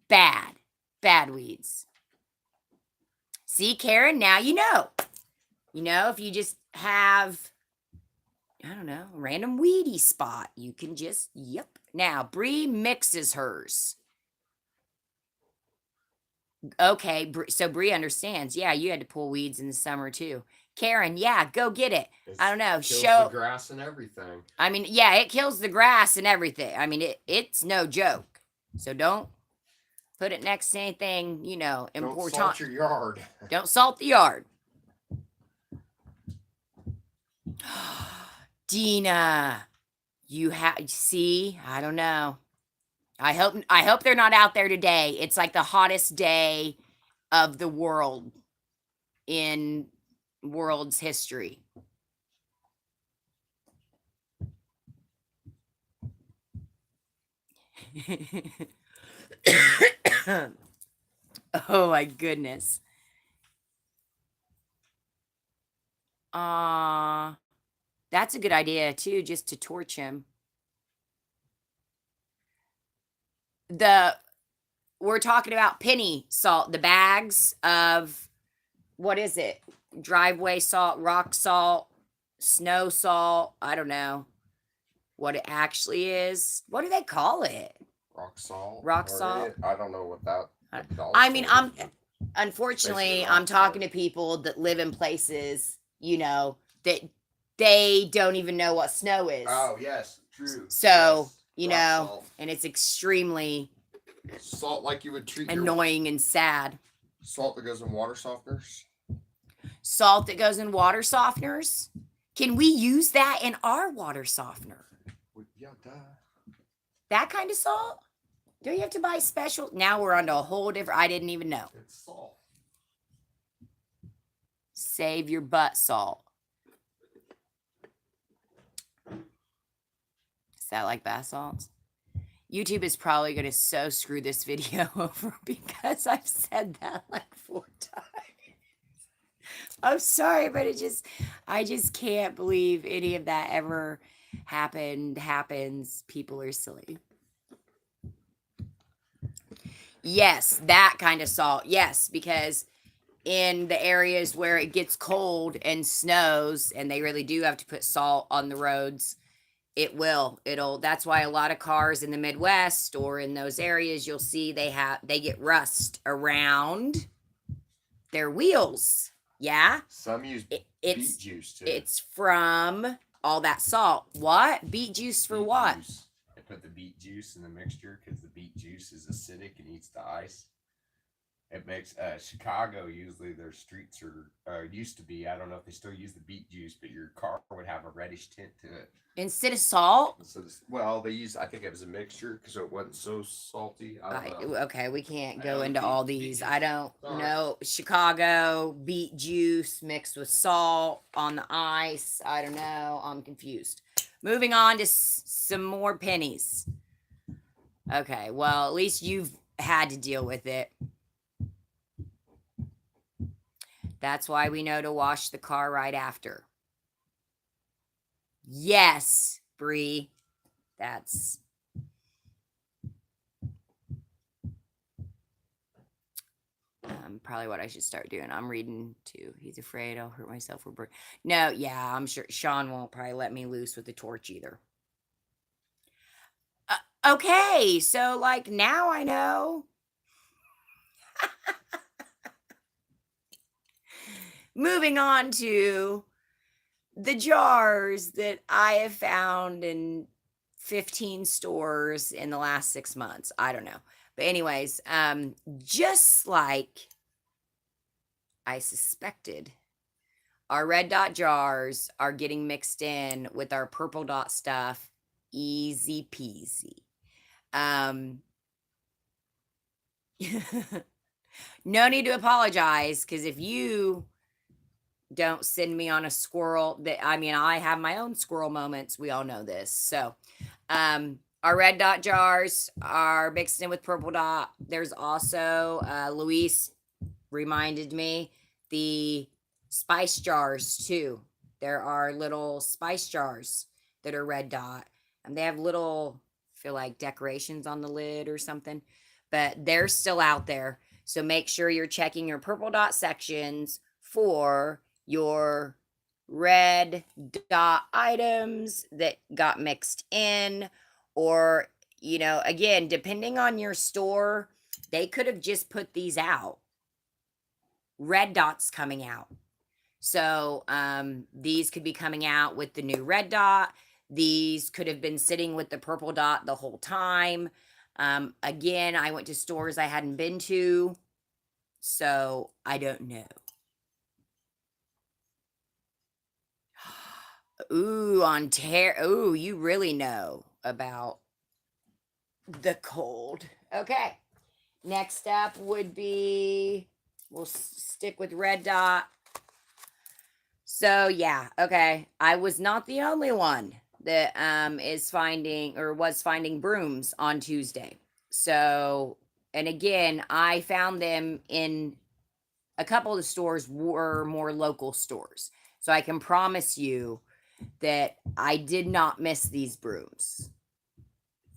Bad weeds. See, Karen, now you know. If you just have, I don't know, a random weedy spot, you can just, yep. Now, Bree mixes hers. Okay, so Bree understands. Yeah, you had to pull weeds in the summer too. Karen, yeah, go get it. I don't know. Kills Show the grass and everything. I mean, yeah, it kills the grass and everything. I mean, it's no joke. So don't put it next to anything, important. Don't salt your yard. Don't salt the yard. Dina, I don't know. I hope they're not out there today. It's like the hottest day of the world in world's history. Oh my goodness. That's a good idea too, just to torch him. We're talking about penny salt, the bags of, what is it? Driveway salt, rock salt, snow salt. I don't know what it actually is. What do they call it? Rock salt. Rock salt. I don't know what that. I mean, unfortunately, I'm talking to people that live in places, that they don't even know what snow is. Oh, yes, true. So, yes. And it's extremely salt like you would treat annoying and sad. Salt that goes in water softeners. Salt that goes in water softeners? Can we use that in our water softener? Yeah, duh. That kind of salt? Do you have to buy special? Now we're on to a whole different, I didn't even know. It's salt. Save your butt salt. Is that like bath salts? YouTube is probably going to so screw this video over because I've said that like 4 times. I'm sorry, but I just can't believe any of that ever happens. People are silly. Yes, that kind of salt. Yes, because in the areas where it gets cold and snows and they really do have to put salt on the roads, that's why a lot of cars in the Midwest or in those areas, you'll see they get rust around They're wheels. Yeah. Some use It, beet it's juice too. it's from all that salt. What? Beet juice for Beet what? juice. They put the beet juice in the mixture because the beet juice is acidic and eats the ice. It makes Chicago, usually their streets are used to be. I don't know if they still use the beet juice, but your car would have a reddish tint to it. Instead of salt? So well, they used, I think it was a mixture because it wasn't so salty. I don't know. Okay, we can't I go know into beet- all beet these. juice. I don't Sorry. know. Chicago beet juice mixed with salt on the ice. I don't know. I'm confused. Moving on to some more pennies. Okay, well, at least you've had to deal with it. That's why we know to wash the car right after. Yes, Bree. That's probably what I should start doing. I'm reading too. He's afraid I'll hurt myself or No, yeah, I'm sure Sean won't probably let me loose with the torch either. Okay, so like now I know. Moving on to the jars that I have found in 15 stores in the last 6 months. I don't know. But anyways, just like I suspected, our red dot jars are getting mixed in with our purple dot stuff. Easy peasy. No need to apologize, because if you don't send me on a squirrel, that I mean, I have my own squirrel moments. We all know this. So, our red dot jars are mixed in with purple dot. There's also Luis reminded me the spice jars too. There are little spice jars that are red dot, and they have little, feel like decorations on the lid or something, but they're still out there. So make sure you're checking your purple dot sections for your red dot items that got mixed in, or, you know, again, depending on your store, they could have just put these out. Red dots coming out. So these could be coming out with the new red dot. These could have been sitting with the purple dot the whole time. Again, I went to stores I hadn't been to, so I don't know. Ooh, Ontario. Ooh, you really know about the cold. Okay. Next up would be, we'll stick with red dot. So yeah, okay. I was not the only one that is finding or was finding brooms on Tuesday. So, and again, I found them in a couple of the stores were more local stores. So I can promise you that I did not miss these brooms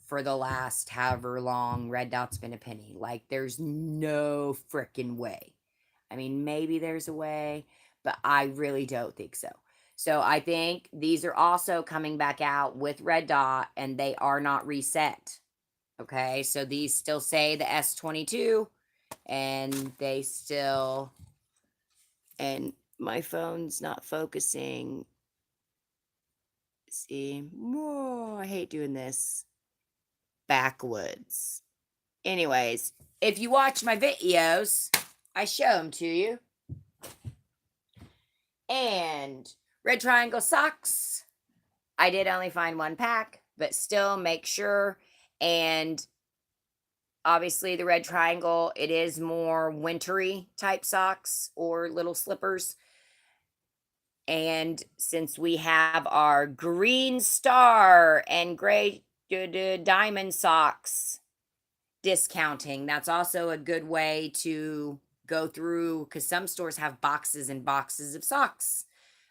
for the last however long red dot's been a penny. Like, there's no freaking way. I mean, maybe there's a way, but I really don't think so. So I think these are also coming back out with red dot, and they are not reset. Okay, so these still say the S22, and they still, and my phone's not focusing. See, oh, I hate doing this backwoods. Anyways, if you watch my videos, I show them to you. And red triangle socks, I did only find one pack, but still make sure. And obviously the red triangle, it is more wintry type socks or little slippers. And since we have our green star and gray diamond socks discounting, that's also a good way to go through, because some stores have boxes and boxes of socks.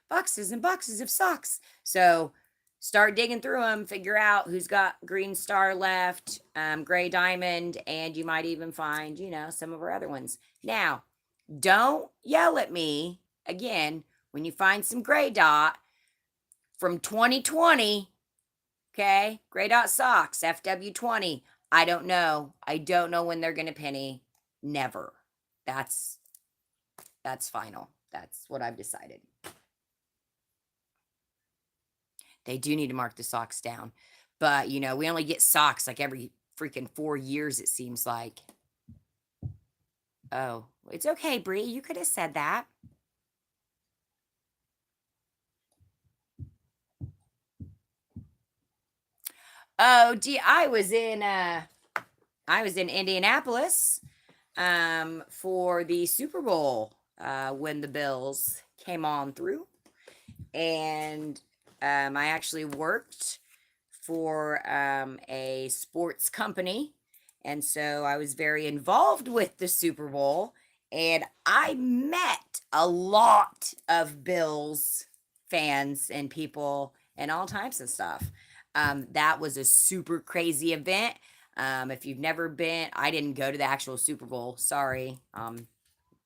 Boxes and boxes of socks. So start digging through them, figure out who's got green star left, gray diamond, and you might even find, you know, some of our other ones. Now, don't yell at me again when you find some gray dot from 2020. Okay, gray dot socks, FW20. I don't know. I don't know when they're gonna penny. Never. That's That's final. That's what I've decided. They do need to mark the socks down. But, you know, we only get socks like every freaking 4 years, it seems like. Oh, it's okay, Bree. You could have said that. Oh, gee, I was in Indianapolis for the Super Bowl when the Bills came on through. And I actually worked for a sports company. And so I was very involved with the Super Bowl. And I met a lot of Bills fans and people and all types of stuff. That was a super crazy event. If you've never been, I didn't go to the actual Super Bowl. Sorry.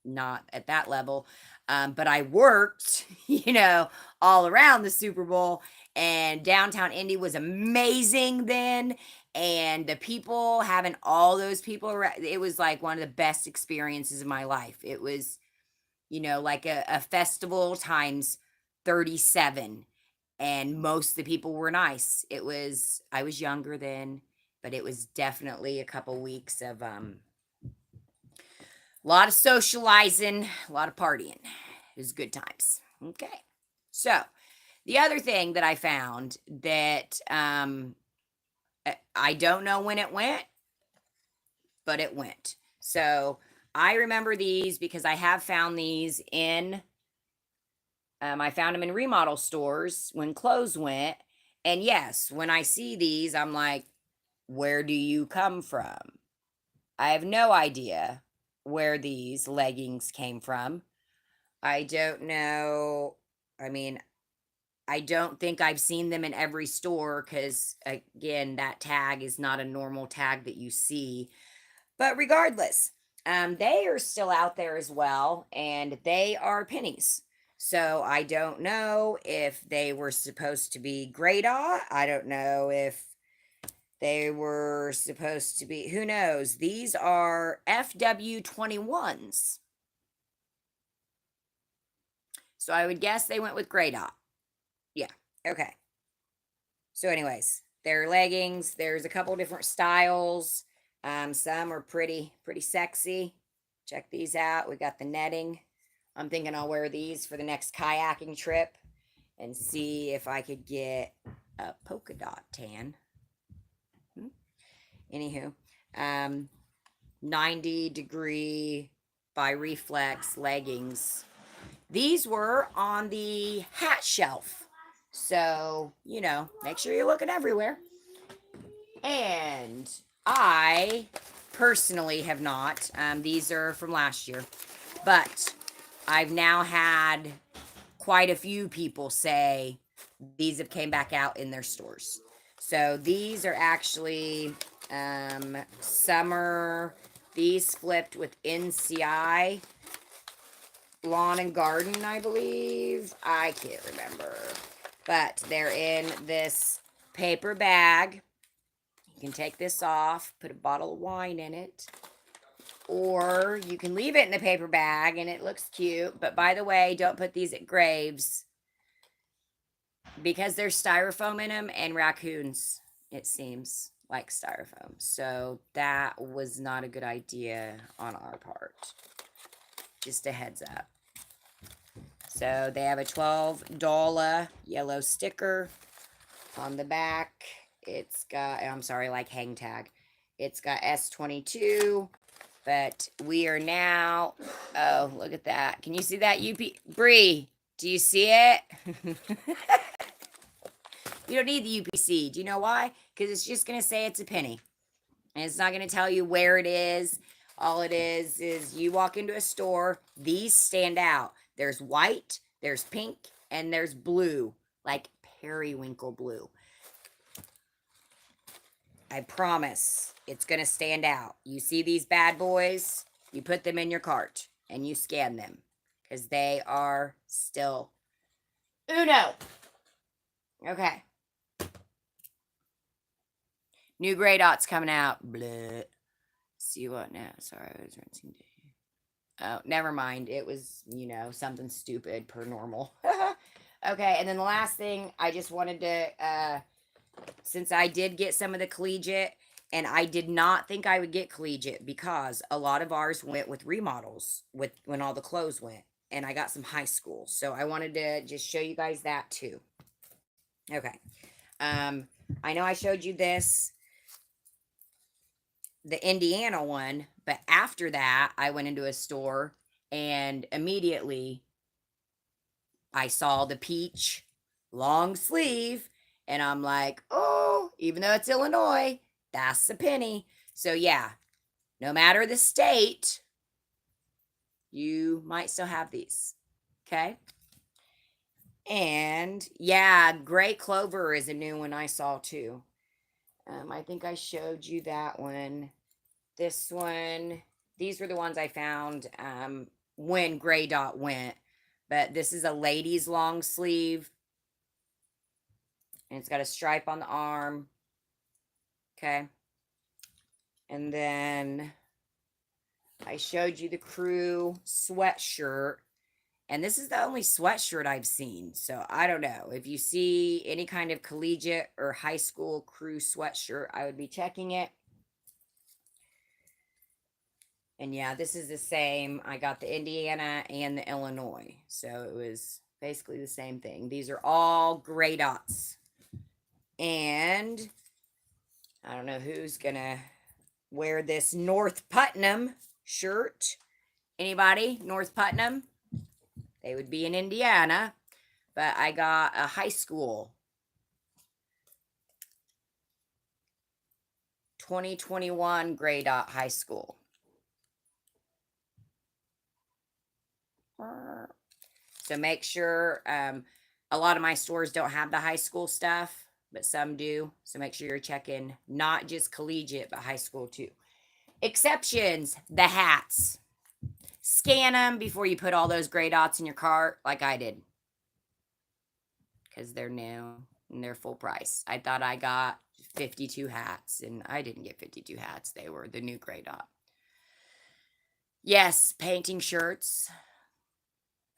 Not at that level. But I worked, you know, all around the Super Bowl, and downtown Indy was amazing then. And the people, having all those people around, it was like one of the best experiences of my life. It was, you know, like a festival times 37. And most of the people were nice. I was younger then, but it was definitely a couple weeks of a lot of socializing, a lot of partying. It was good times. Okay. So, the other thing that I found that I don't know when it went, but it went. So, I remember these because I have found these in, I found them in remodel stores when clothes went. And yes, when I see these, I'm like, where do you come from? I have no idea where these leggings came from. I don't know. I mean, I don't think I've seen them in every store because, again, that tag is not a normal tag that you see. But regardless, they are still out there as well, and they are pennies. So I don't know if they were supposed to be grayed off. I don't know if they were supposed to be, who knows? These are FW21s. So I would guess they went with gray dot. Yeah. Okay. So, anyways, they're leggings. There's a couple different styles. Some are pretty sexy. Check these out. We got the netting. I'm thinking I'll wear these for the next kayaking trip and see if I could get a polka dot tan. Anywho, 90-degree by reflex leggings. These were on the hat shelf. So, you know, make sure you're looking everywhere. And I personally have not. These are from last year. But I've now had quite a few people say these have came back out in their stores. So these are actually summer. These flipped with NCI lawn and garden, I believe. I can't remember. But they're in this paper bag. You can take this off, put a bottle of wine in it. Or you can leave it in the paper bag and it looks cute. But by the way, don't put these at graves because there's styrofoam in them, and raccoons, it seems, like styrofoam. So that was not a good idea on our part. Just a heads up. So they have a $12 yellow sticker on the back. It's got, I'm sorry, like hang tag. It's got S22, but we are now, oh, look at that. Can you see that, Bree, do you see it? You don't need the UPC. Do you know why? Because it's just going to say it's a penny. And it's not going to tell you where it is. All it is you walk into a store, these stand out. There's white, there's pink, and there's blue, like periwinkle blue. I promise it's going to stand out. You see these bad boys, you put them in your cart and you scan them because they are still uno. Okay. New gray dots coming out. Blah. See what now? Sorry, I was rinsing. Oh, never mind. It was, something stupid per normal. Okay, and then the last thing I just wanted to, since I did get some of the collegiate, and I did not think I would get collegiate because a lot of ours went with remodels with when all the clothes went, and I got some high school. So I wanted to just show you guys that too. Okay. Um, I know I showed you this, the Indiana one, but after that, I went into a store and immediately I saw the peach long sleeve, and I'm like, oh, even though it's Illinois, that's a penny. So, yeah, no matter the state, you might still have these. Okay. And yeah, gray clover is a new one I saw too. I think I showed you that one. This one, these were the ones I found when Gray Dot went. But this is a ladies long sleeve, and it's got a stripe on the arm. Okay. And then I showed you the crew sweatshirt. And this is the only sweatshirt I've seen. So I don't know. If you see any kind of collegiate or high school crew sweatshirt, I would be checking it. And yeah, this is the same. I got the Indiana and the Illinois. So it was basically the same thing. These are all gray dots. And I don't know who's going to wear this North Putnam shirt. Anybody? North Putnam? They would be in Indiana. But I got a high school 2021 Gray Dot High School. So make sure, a lot of my stores don't have the high school stuff, but some do. So make sure you're checking not just collegiate, but high school too. Exceptions, the hats. Scan them before you put all those gray dots in your cart like I did. Because they're new and they're full price. I thought I got 52 hats, and I didn't get 52 hats. They were the new gray dot. Yes, painting shirts.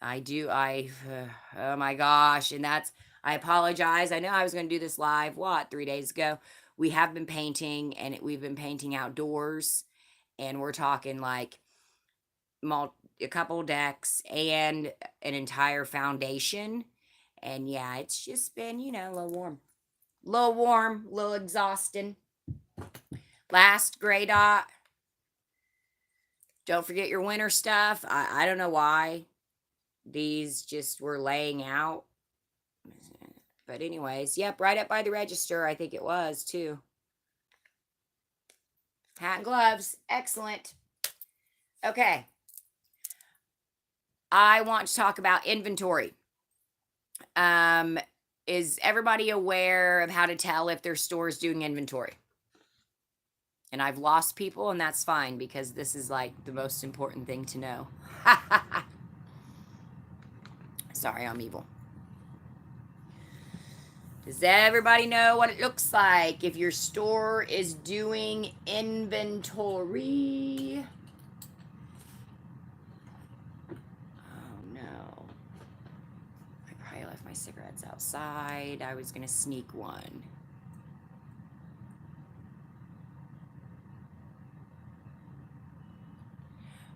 I do. Oh my gosh. And I apologize. I know I was going to do this live, 3 days ago. We have been painting, and we've been painting outdoors, and we're talking like a couple decks and an entire foundation. And yeah, it's just been, a little warm. A little exhausting. Last gray dot. Don't forget your winter stuff. I don't know why. These just were laying out. But anyways, yep, right up by the register, I think it was too. Hat and gloves. Excellent. Okay. I want to talk about inventory. Is everybody aware of how to tell if their store is doing inventory? And I've lost people, and that's fine because this is like the most important thing to know. Sorry, I'm evil. Does everybody know what it looks like if your store is doing inventory? Oh no. I probably left my cigarettes outside. I was going to sneak one.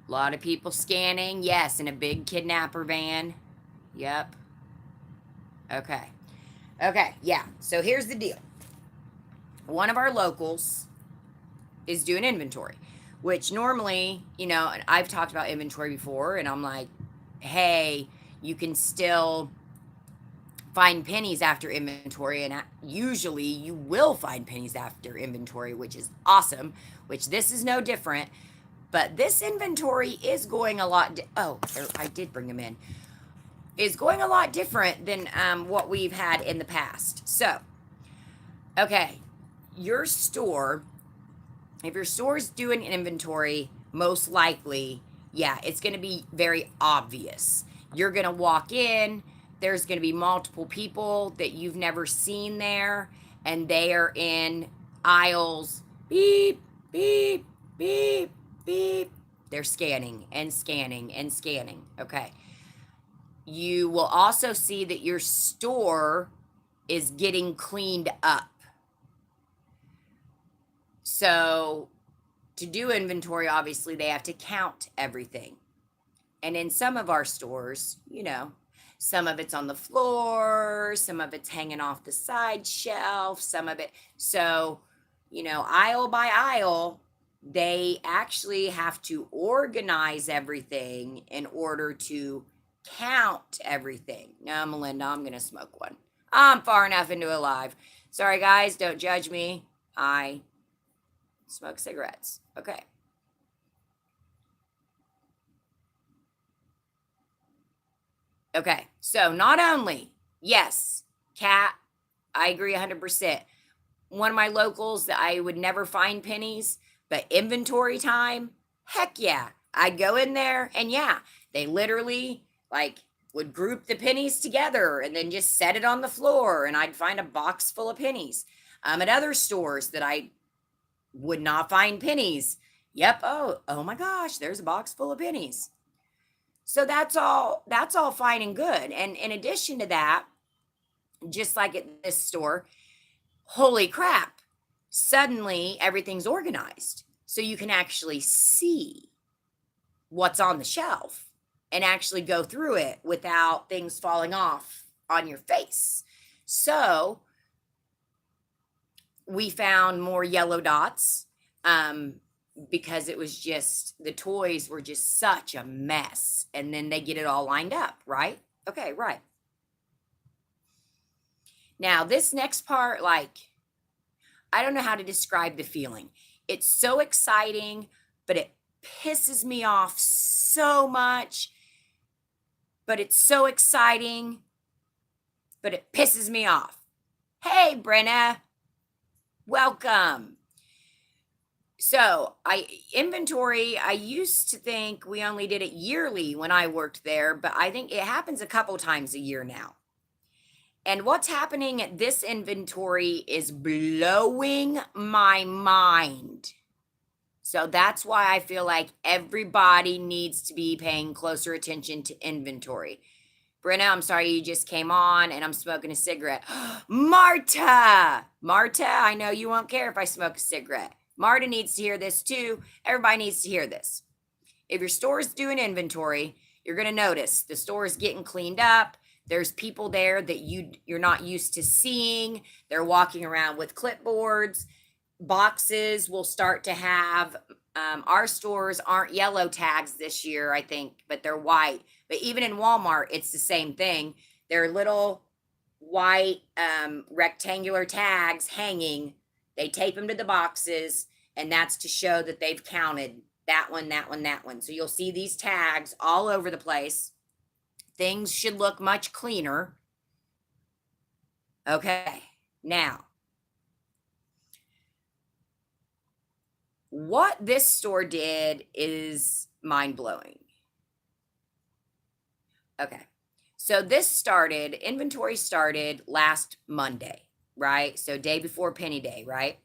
A lot of people scanning. Yes, in a big kidnapper van. Yep. Okay. Okay, yeah. So here's the deal. One of our locals is doing inventory, which normally, I've talked about inventory before, and I'm like, hey, you can still find pennies after inventory, and usually you will find pennies after inventory, which is awesome, which this is no different. But this inventory is going a lot. I did bring them in. Is going a lot different than what we've had in the past. So, okay, your store, if your store's doing inventory, most likely, yeah, it's going to be very obvious. You're going to walk in, there's going to be multiple people that you've never seen there, and they are in aisles, beep, beep, beep, beep, They're scanning and scanning and scanning. Okay. You will also see that your store is getting cleaned up. So to do inventory, obviously, they have to count everything. And in some of our stores, some of it's on the floor, some of it's hanging off the side shelf, some of it. So, aisle by aisle, they actually have to organize everything in order to count everything. Now, Melinda, I'm going to smoke one. I'm far enough into it live. Sorry, guys, don't judge me. I smoke cigarettes. Okay. Okay, so not only, yes, cat, I agree 100%. One of my locals that I would never find pennies, but inventory time, heck yeah. I'd go in there and yeah, they literally would group the pennies together and then just set it on the floor and I'd find a box full of pennies. At other stores that I would not find pennies. Yep, oh my gosh, there's a box full of pennies. So that's all fine and good. And in addition to that, just like at this store, holy crap, suddenly everything's organized. So you can actually see what's on the shelf and actually go through it without things falling off on your face. So we found more yellow dots. Because it was just, the toys were just such a mess. And then they get it all lined up, right? Okay, right. Now, this next part, I don't know how to describe the feeling. It's so exciting, but it pisses me off so much. But it's so exciting, but it pisses me off. Hey, Brenna, welcome. So inventory, I used to think we only did it yearly when I worked there, but I think it happens a couple times a year now. And what's happening at this inventory is blowing my mind. So that's why I feel like everybody needs to be paying closer attention to inventory. Brenna, I'm sorry you just came on and I'm smoking a cigarette. Marta, I know you won't care if I smoke a cigarette. Marta needs to hear this too. Everybody needs to hear this. If your store is doing inventory, you're going to notice the store is getting cleaned up. There's people there that you're not used to seeing. They're walking around with clipboards. Boxes will start to have, our stores aren't yellow tags this year, I think, but they're white. But even in Walmart, it's the same thing. They're little white rectangular tags hanging. They tape them to the boxes, and that's to show that they've counted that one, that one, that one. So you'll see these tags all over the place. Things should look much cleaner. Okay, now, what this store did is mind-blowing. Okay, so inventory started last Monday. Right? So day before Penny Day, right?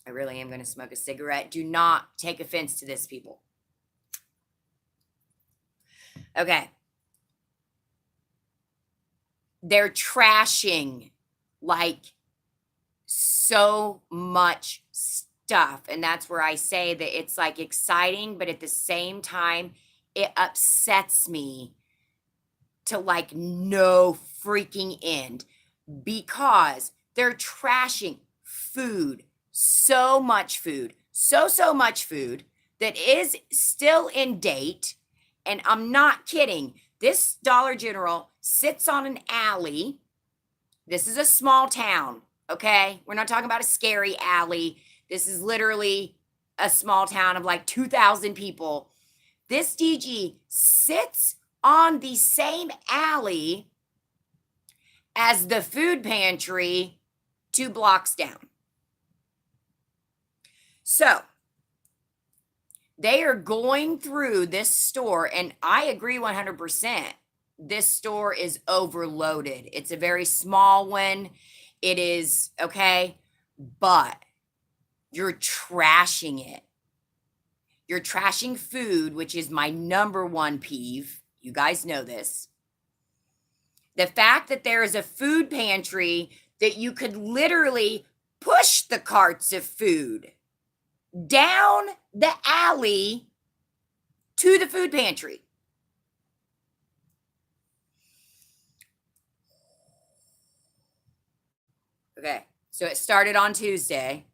I really am going to smoke a cigarette. Do not take offense to this, people. Okay. They're trashing so much stuff. And that's where I say that it's exciting, but at the same time, it upsets me to no freaking end because they're trashing food, so much food, so much food that is still in date. And I'm not kidding. This Dollar General sits on an alley. This is a small town, okay? We're not talking about a scary alley. This is literally a small town of 2,000 people. This DG sits on the same alley as the food pantry 2 blocks down. So they are going through this store, and I agree 100%. This store is overloaded. It's a very small one. It is, okay, but you're trashing it. You're trashing food, which is my number one peeve. You guys know this. The fact that there is a food pantry that you could literally push the carts of food down the alley to the food pantry. Okay, so it started on Tuesday.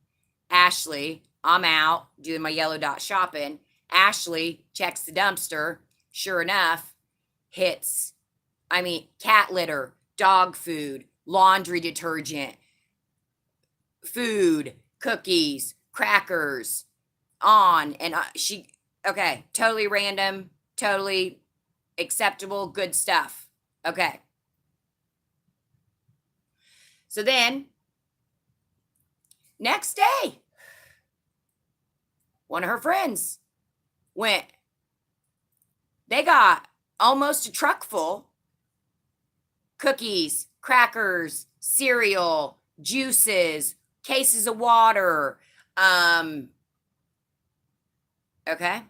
Ashley, I'm out doing my yellow dot shopping. Ashley checks the dumpster. Sure enough, hits, cat litter, dog food, laundry detergent, food, cookies, crackers, on. And okay, totally random, totally acceptable, good stuff. Okay. So then, next day, one of her friends went. They got almost a truck full. Cookies, crackers, cereal, juices, cases of water. Okay.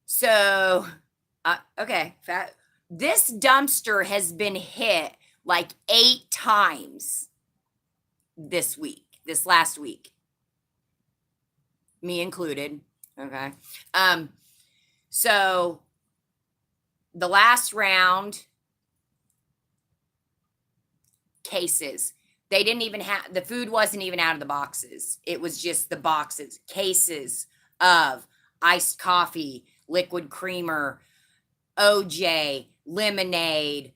So, okay. This dumpster has been hit like 8 times this last week. Me included. Okay. So the last round, cases. They didn't even have, the food wasn't even out of the boxes. It was just the boxes, cases of iced coffee, liquid creamer, OJ, lemonade,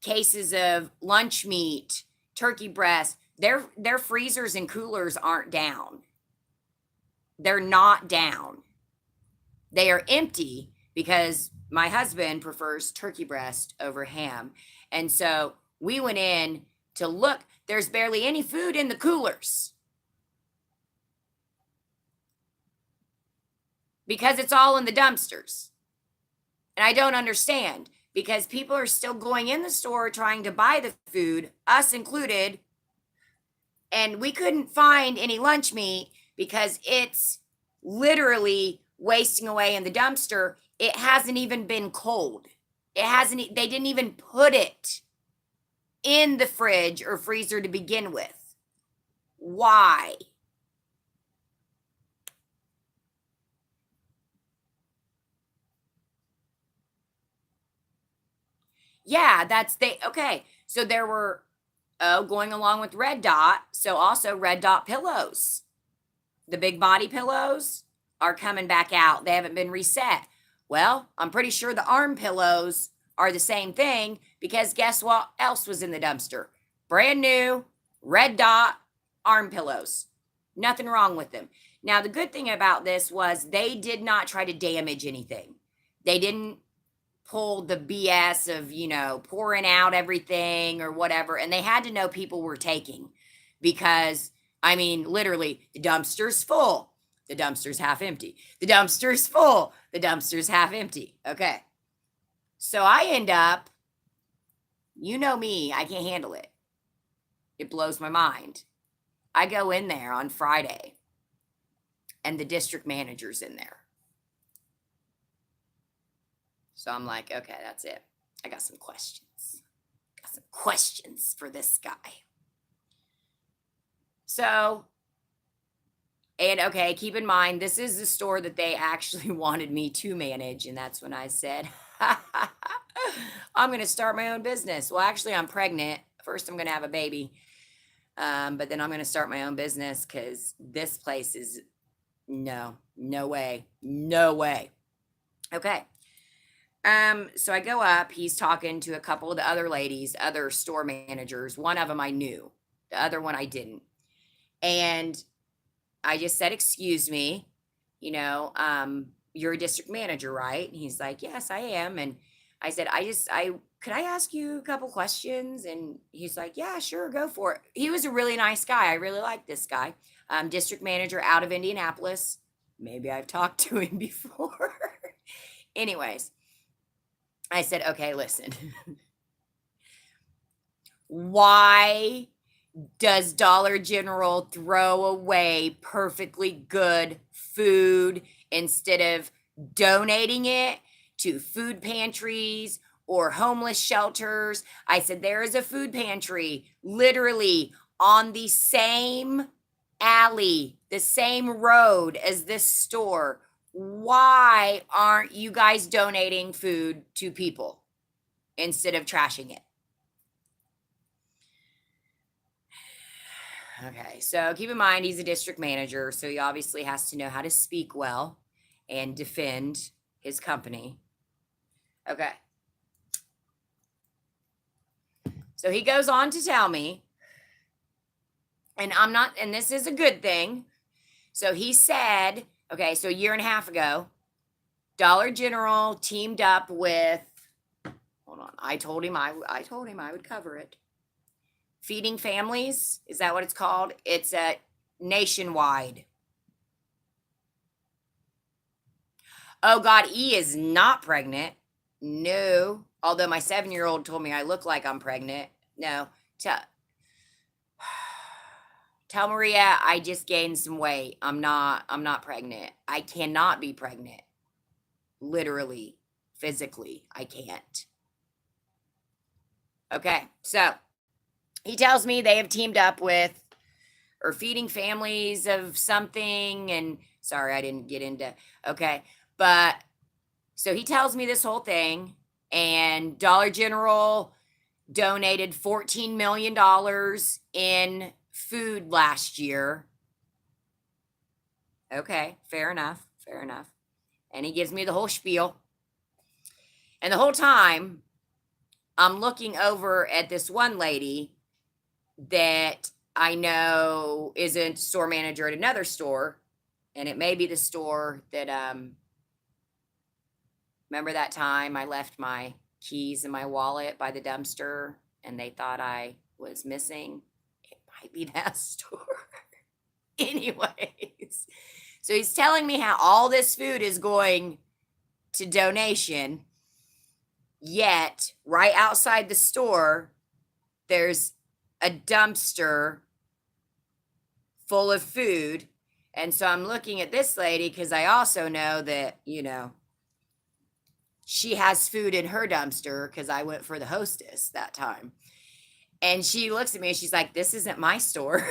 cases of lunch meat, turkey breast. Their freezers and coolers aren't down. They're not down. They are empty because my husband prefers turkey breast over ham. And so we went in to look. There's barely any food in the coolers because it's all in the dumpsters. And I don't understand, because people are still going in the store trying to buy the food, us included, and we couldn't find any lunch meat because it's literally wasting away in the dumpster. It hasn't even been cold. They didn't even put it in the fridge or freezer to begin with. Why? Yeah, okay. So there were, going along with Red Dot, so also Red Dot pillows. The big body pillows are coming back out. They haven't been reset. Well, I'm pretty sure the arm pillows are the same thing, because guess what else was in the dumpster? Brand new Red Dot arm pillows. Nothing wrong with them. Now, the good thing about this was they did not try to damage anything. They didn't pull the BS of, pouring out everything or whatever. And they had to know people were taking, because, literally, the dumpster's full. The dumpster's half empty. The dumpster's full. The dumpster's half empty. Okay. So I end up, you know me, I can't handle it. It blows my mind. I go in there on Friday, and the district manager's in there. So I'm like, okay, that's it. I got some questions. Got some questions for this guy. So, and okay, keep in mind, this is the store that they actually wanted me to manage. And that's when I said, I'm going to start my own business. Well, actually, I'm pregnant. First, I'm going to have a baby. But then I'm going to start my own business, because this place is no way. No way. Okay. So I go up, he's talking to a couple of the other ladies, other store managers. One of them I knew, the other one I didn't. And I just said, excuse me, you're a district manager, right? And he's like, yes, I am. And I said, could I ask you a couple questions? And he's like, yeah, sure, go for it. He was a really nice guy. I really like this guy. District manager out of Indianapolis. Maybe I've talked to him before. Anyways, I said, okay, listen. Why does Dollar General throw away perfectly good food instead of donating it to food pantries or homeless shelters? I said, there is a food pantry literally on the same alley, the same road as this store. Why aren't you guys donating food to people instead of trashing it? Okay, so keep in mind he's a district manager, so he obviously has to know how to speak well and defend his company. Okay. So he goes on to tell me, and this is a good thing. So he said, okay, so a year and a half ago, Dollar General teamed up with, hold on, I told him I would cover it. Feeding Families, is that what it's called? It's a nationwide. Oh God, E is not pregnant. No. Although my 7-year-old told me I look like I'm pregnant. No. Tell Maria I just gained some weight. I'm not pregnant. I cannot be pregnant. Literally, physically, I can't. Okay, so he tells me they have teamed up with or Feeding Families of something, and sorry, I didn't get into, okay, but so he tells me this whole thing, and Dollar General donated $14 million in food last year. Okay, fair enough, fair enough. And he gives me the whole spiel. And the whole time, I'm looking over at this one lady that I know is a store manager at another store, and it may be the store that remember that time I left my keys in my wallet by the dumpster and they thought I was missing? It might be that store. Anyways, so he's telling me how all this food is going to donation, yet right outside the store there's a dumpster full of food. And so I'm looking at this lady because I also know that, she has food in her dumpster because I went for the hostess that time. And she looks at me and she's like, this isn't my store.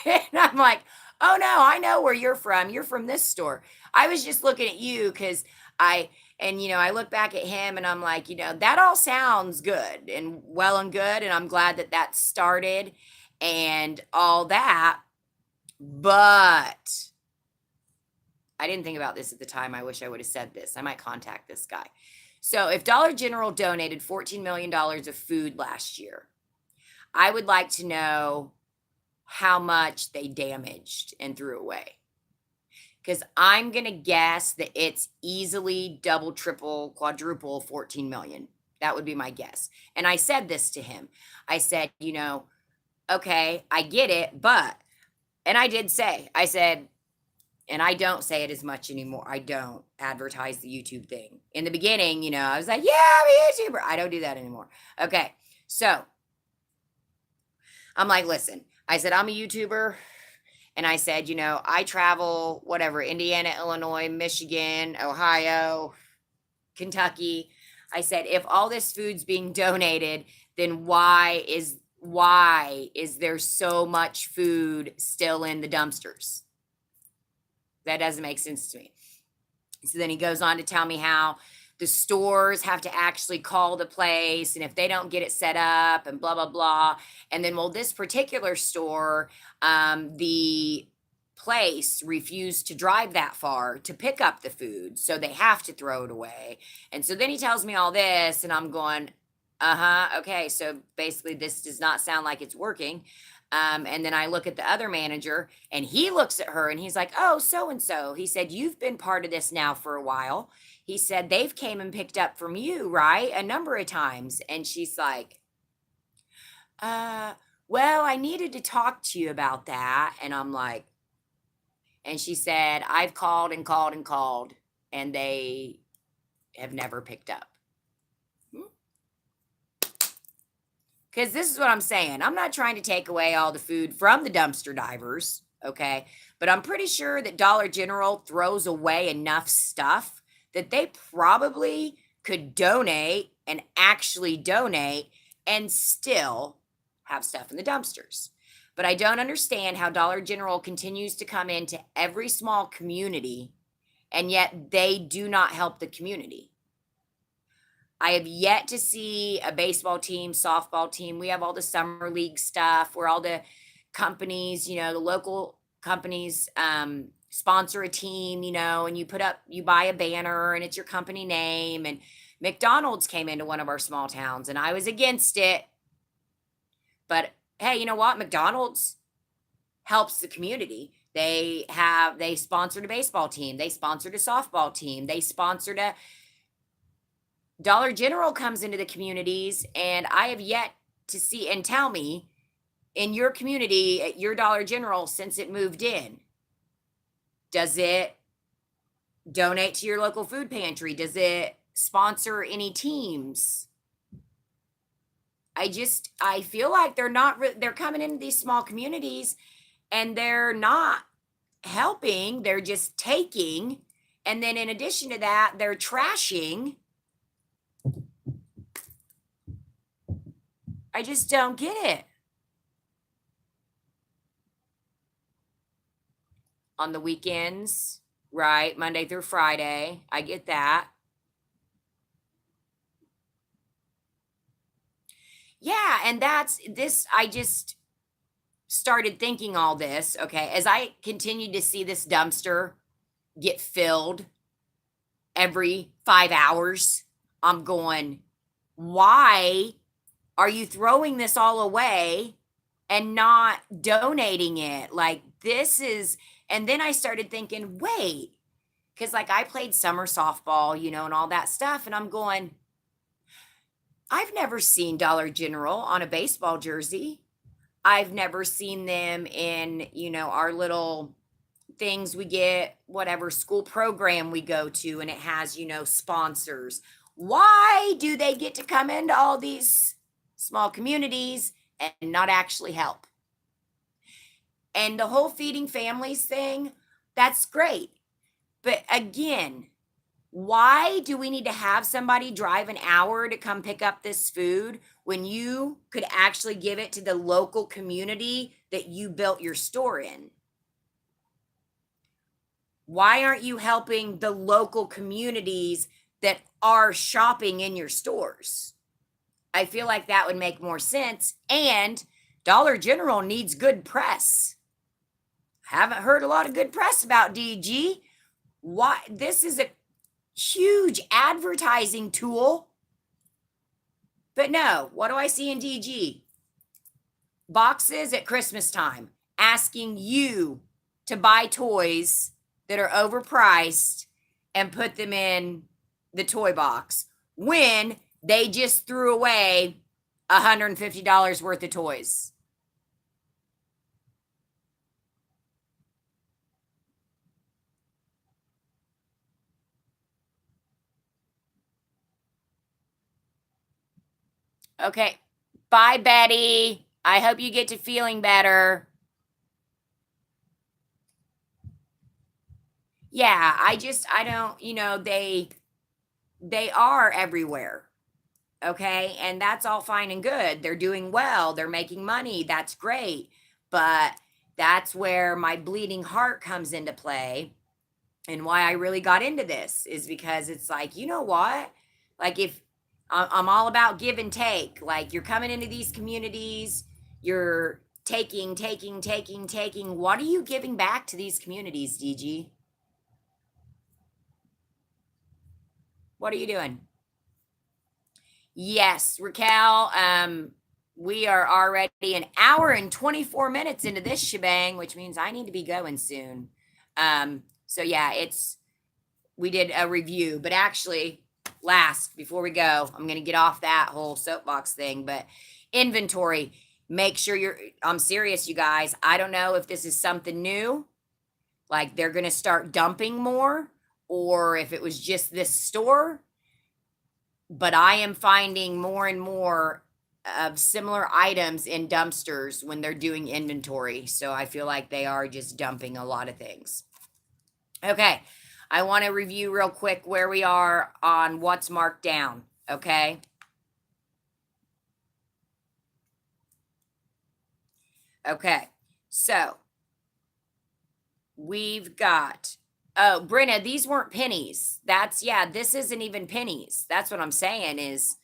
And I'm like, oh no, I know where you're from. You're from this store. I was just looking at you because I look back at him and I'm like, that all sounds good and well and good. And I'm glad that that started and all that. But I didn't think about this at the time. I wish I would have said this. I might contact this guy. So if Dollar General donated $14 million of food last year, I would like to know how much they damaged and threw away. Because I'm going to guess that it's easily double, triple, quadruple 14 million. That would be my guess. And I said this to him. I said, okay, I get it, but, and I did say, I said, and I don't say it as much anymore. I don't advertise the YouTube thing. In the beginning, I was like, yeah, I'm a YouTuber. I don't do that anymore. Okay, so I'm like, listen, I said, I'm a YouTuber. And I said, I travel, whatever, Indiana, Illinois, Michigan, Ohio, Kentucky. I said, if all this food's being donated, then why is there so much food still in the dumpsters? That doesn't make sense to me. So then he goes on to tell me how the stores have to actually call the place, and if they don't get it set up and blah, blah, blah. And then, well, this particular store, the place refused to drive that far to pick up the food, so they have to throw it away. And so then he tells me all this, and I'm going, okay, so basically this does not sound like it's working. And then I look at the other manager and he looks at her and he's like, oh, so-and-so. He said, you've been part of this now for a while. He said, they've came and picked up from you, right? A number of times. And she's like, well, I needed to talk to you about that. And I'm like, and she said, I've called and called and called and they have never picked up. Because this is what I'm saying. I'm not trying to take away all the food from the dumpster divers, okay? But I'm pretty sure that Dollar General throws away enough stuff that they probably could donate and actually donate and still have stuff in the dumpsters. But I don't understand how Dollar General continues to come into every small community and yet they do not help the community. I have yet to see a baseball team, softball team. We have all the summer league stuff where all the companies, the local companies sponsor a team, and you buy a banner and it's your company name. And McDonald's came into one of our small towns and I was against it. But hey, you know what? McDonald's helps the community. They sponsored a baseball team, they sponsored a softball team, they sponsored a Dollar General comes into the communities, and I have yet to see, and tell me, in your community, at your Dollar General, since it moved in, does it donate to your local food pantry? Does it sponsor any teams? I feel like they're coming into these small communities and they're not helping, they're just taking. And then in addition to that, they're trashing. I just don't get it. On the weekends, right? Monday through Friday. I get that. Yeah, and that's this. I just started thinking all this, okay, as I continued to see this dumpster get filled every 5 hours. I'm going, why are you throwing this all away and not donating it? Like, this is, and then I started thinking, wait, because like I played summer softball, and all that stuff. And I'm going, I've never seen Dollar General on a baseball jersey. I've never seen them in, our little things we get, whatever school program we go to, and it has, sponsors. Why do they get to come into all these small communities and not actually help? And the whole feeding families thing, that's great. But again, why do we need to have somebody drive an hour to come pick up this food when you could actually give it to the local community that you built your store in? Why aren't you helping the local communities that are shopping in your stores? I feel like that would make more sense. And Dollar General needs good press. Haven't heard a lot of good press about DG. Why? This is a huge advertising tool. But no, what do I see in DG? Boxes at Christmas time asking you to buy toys that are overpriced and put them in the toy box when they just threw away $150 worth of toys. Okay. Bye, Betty. I hope you get to feeling better. Yeah, I don't, they are everywhere. Okay? And that's all fine and good. They're doing well. They're making money. That's great. But that's where my bleeding heart comes into play. And why I really got into this is because it's like, you know what? Like, if I'm all about give and take, like, you're coming into these communities, you're taking. What are you giving back to these communities, DG? What are you doing? Yes, Raquel. We are already an hour and 24 minutes into this shebang, which means I need to be going soon. So yeah, we did a review, but actually, before we go, I'm gonna get off that whole soapbox thing, but inventory. Make sure I'm serious, you guys. I don't know if this is something new, like they're gonna start dumping more, or if it was just this store. But I am finding more and more of similar items in dumpsters when they're doing inventory. So I feel like they are just dumping a lot of things. Okay, I want to review real quick where we are on what's marked down. Okay. Okay, so we've got, oh, Brenna, these weren't pennies. This isn't even pennies. That's what I'm saying is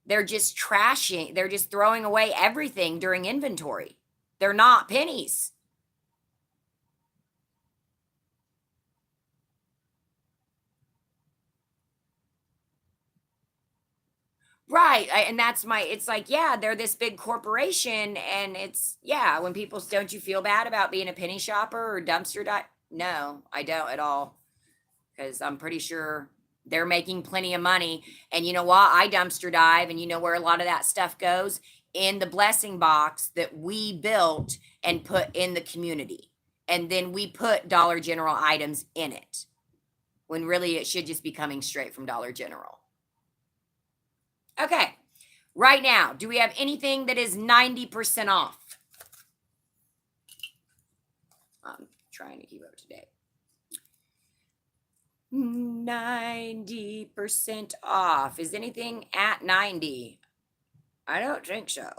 they're just trashing, they're just throwing away everything during inventory. They're not pennies. Right. And that's it's like, yeah, they're this big corporation. And it's, yeah, when people, don't you feel bad about being a penny shopper or dumpster dive? No, I don't at all. Because I'm pretty sure they're making plenty of money. And you know what? I dumpster dive, and you know where a lot of that stuff goes? In the blessing box that we built and put in the community. And then we put Dollar General items in it, when really it should just be coming straight from Dollar General. Okay, right now, do we have anything that is 90% off? I'm trying to keep up to date. 90% off. Is anything at 90? I don't think so.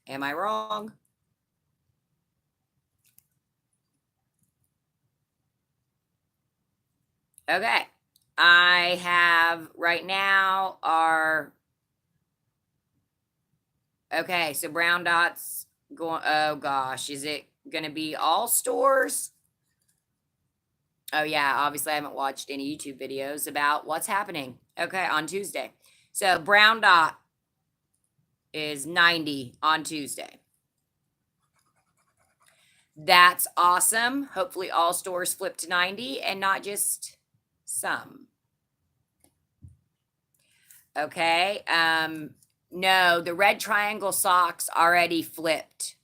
Am I wrong? Okay. I have right now our, okay, so brown dots going, oh gosh, is it going to be all stores? Oh yeah, obviously I haven't watched any YouTube videos about what's happening. Okay, on Tuesday. So brown dot is 90 on Tuesday. That's awesome. Hopefully all stores flip to 90 and not just some. Okay. No, the red triangle socks already flipped.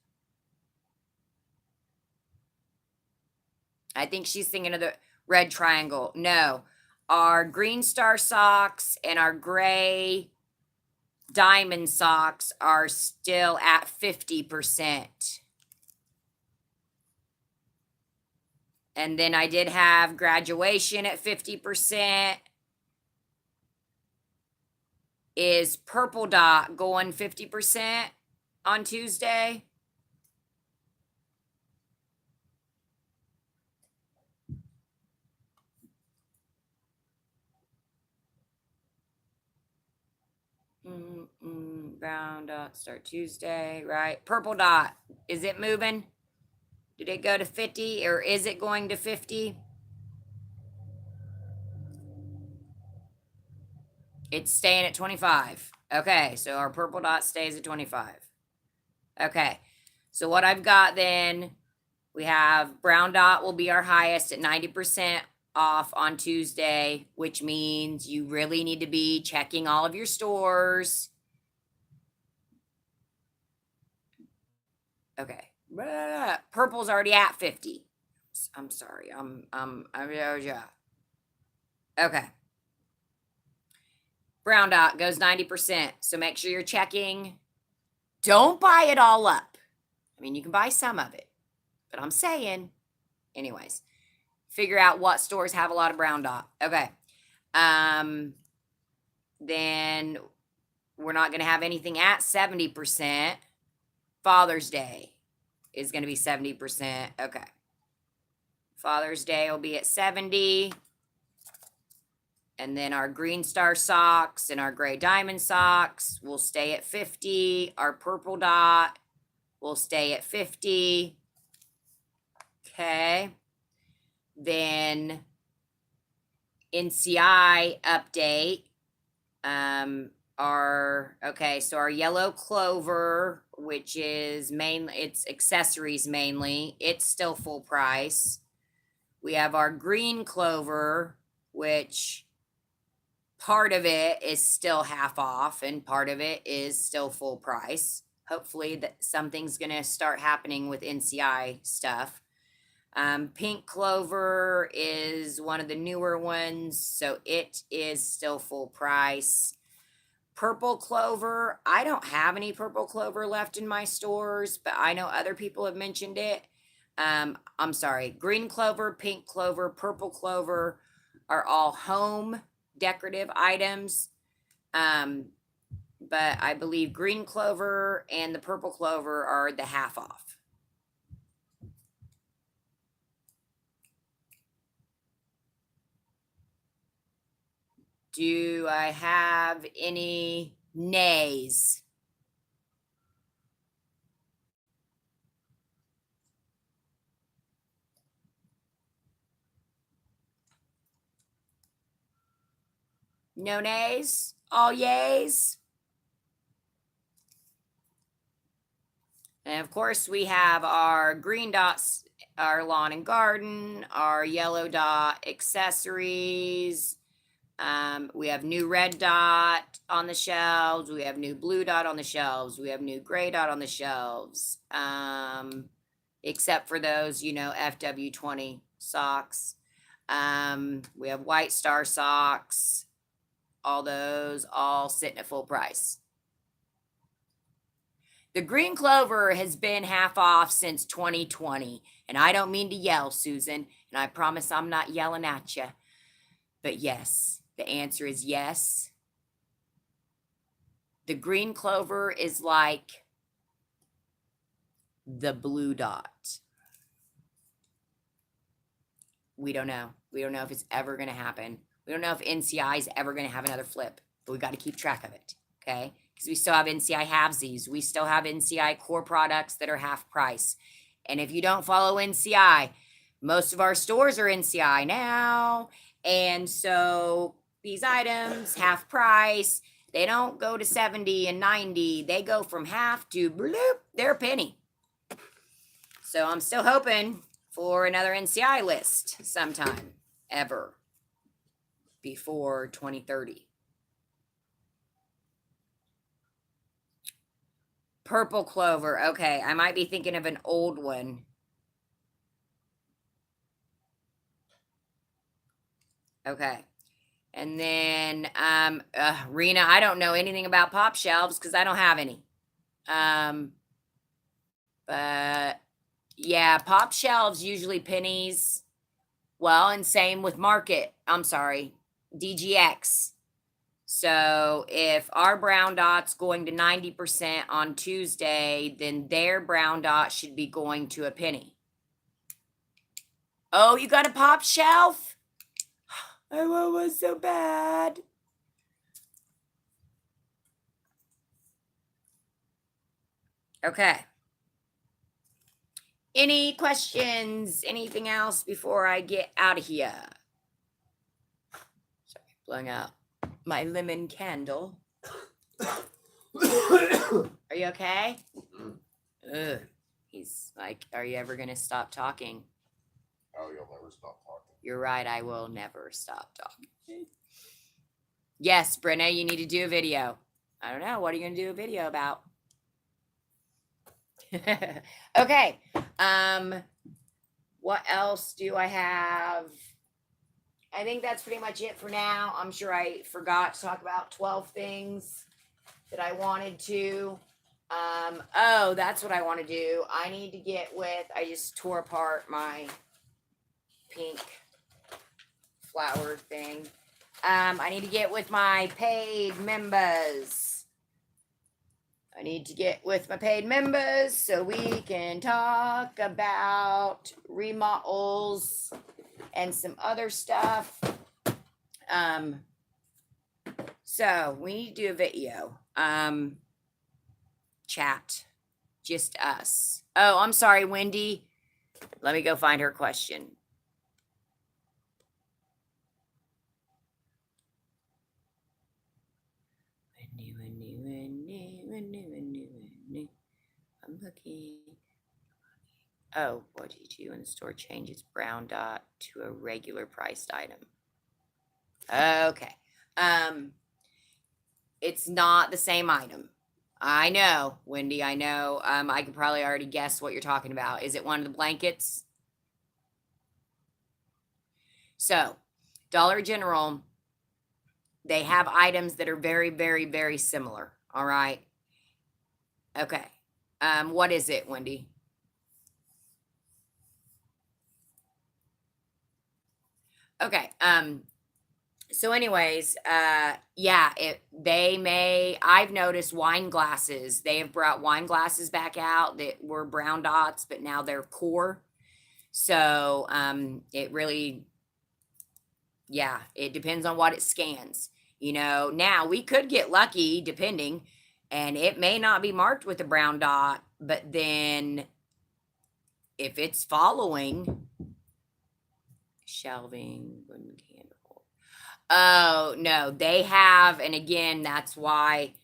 I think she's thinking of the red triangle. No, our green star socks and our gray diamond socks are still at 50%. And then I did have graduation at 50%. Is purple dot going 50% on Tuesday? Brown dot start Tuesday, right? Purple dot, is it moving? Did it go to 50 or is it going to 50? It's staying at 25. Okay, so our purple dot stays at 25. Okay, so what I've got then, we have brown dot will be our highest at 90% off on Tuesday, which means you really need to be checking all of your stores. Okay. Purple's already at 50. I'm sorry. Yeah. Okay. Brown dot goes 90%. So make sure you're checking. Don't buy it all up. I mean, you can buy some of it, but I'm saying, anyways, figure out what stores have a lot of brown dot. Okay. Then we're not going to have anything at 70%. Father's Day is going to be 70%. Okay. Father's Day will be at 70. And then our green star socks and our gray diamond socks will stay at 50. Our purple dot will stay at 50. Okay. Then NCI update. So our yellow clover, which is mainly, it's accessories mainly, it's still full price. We have our green clover, which part of it is still half off and part of it is still full price. Hopefully that something's going to start happening with NCI stuff. Pink clover is one of the newer ones, so it is still full price. Purple clover. I don't have any purple clover left in my stores, but I know other people have mentioned it. I'm sorry. Green clover, pink clover, purple clover are all home decorative items. But I believe green clover and the purple clover are the half off. Do I have any nays? No nays? All yays? And of course, we have our green dots, our lawn and garden, our yellow dot accessories. We have new red dot on the shelves. We have new blue dot on the shelves. We have new gray dot on the shelves. Except for those, FW20 socks. We have white star socks. All those all sitting at full price. The green clover has been half off since 2020. And I don't mean to yell, Susan, and I promise I'm not yelling at you. But yes, the answer is yes. The green clover is like the blue dot. We don't know. We don't know if it's ever going to happen. We don't know if NCI is ever going to have another flip, but we got to keep track of it, okay? Because we still have NCI halvesies. We still have NCI core products that are half price. And if you don't follow NCI, most of our stores are NCI now. And so these items, half price, they don't go to 70 and 90. They go from half to bloop, they're a penny. So I'm still hoping for another NCI list sometime ever before 2030. Purple clover. Okay, I might be thinking of an old one. Okay. And then, Rena, I don't know anything about pop shelves because I don't have any. But yeah, pop shelves usually pennies. Well, and same with Market. I'm sorry, DGX. So if our brown dot's going to 90% on Tuesday, then their brown dot should be going to a penny. Oh, you got a pop shelf? I want one so bad. Okay. Any questions? Anything else before I get out of here? Sorry, blowing out my lemon candle. Are you okay? Ugh. He's like, are you ever going to stop talking? Oh, you'll never stop talking. You're right. I will never stop talking. Yes, Brenna, you need to do a video. I don't know. What are you going to do a video about? Okay. What else do I have? I think that's pretty much it for now. I'm sure I forgot to talk about 12 things that I wanted to. Oh, that's what I want to do. I need to get with, I just tore apart my pink flower thing. I need to get with my paid members. I need to get with my paid members so we can talk about remodels and some other stuff. So we need to do a video. Chat. Just us. Oh, I'm sorry, Wendy. Let me go find her question. Wendy. I'm looking. Oh, what did you do when the store changes brown dot to a regular priced item? Okay. It's not the same item. I know, Wendy, I know. I could probably already guess what you're talking about. Is it one of the blankets? So, Dollar General they have items that are very, very, very similar. All right. Okay. What is it, Wendy? Okay. So anyways, yeah, I've noticed wine glasses. They have brought wine glasses back out that were brown dots, but now they're core. So, it really, yeah, it depends on what it scans. Now we could get lucky depending, and it may not be marked with a brown dot, but then if it's following shelving, wooden candle. Oh, no, they have, and again, that's why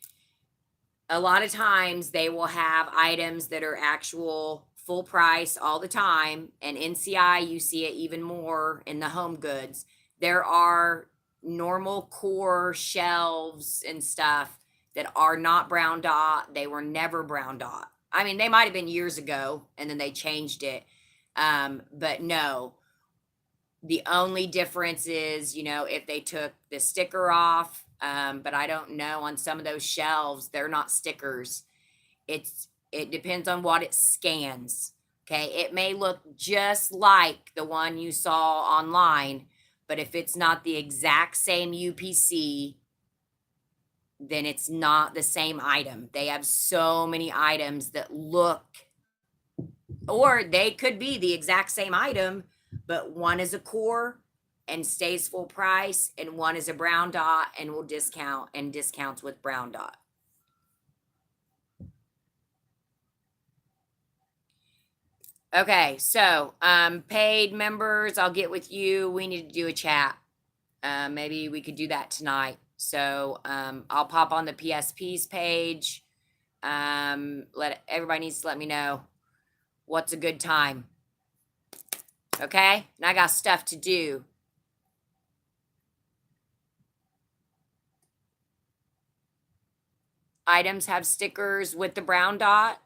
a lot of times they will have items that are actual full price all the time, and NCI, you see it even more in the home goods. There are normal core shelves and stuff that are not brown dot. They were never brown dot. I mean, they might have been years ago and then they changed it. But no, the only difference is, if they took the sticker off, but I don't know, on some of those shelves, they're not stickers. It depends on what it scans. Okay, it may look just like the one you saw online, but if it's not the exact same UPC, then it's not the same item. They have so many items that look, or they could be the exact same item, but one is a core and stays full price, and one is a brown dot and will discount and discounts with brown dot. Okay, so paid members, I'll get with you. We need to do a chat. Maybe we could do that tonight. So I'll pop on the PSP's page. Everybody needs to let me know what's a good time. Okay, and I got stuff to do. Items have stickers with the brown dot.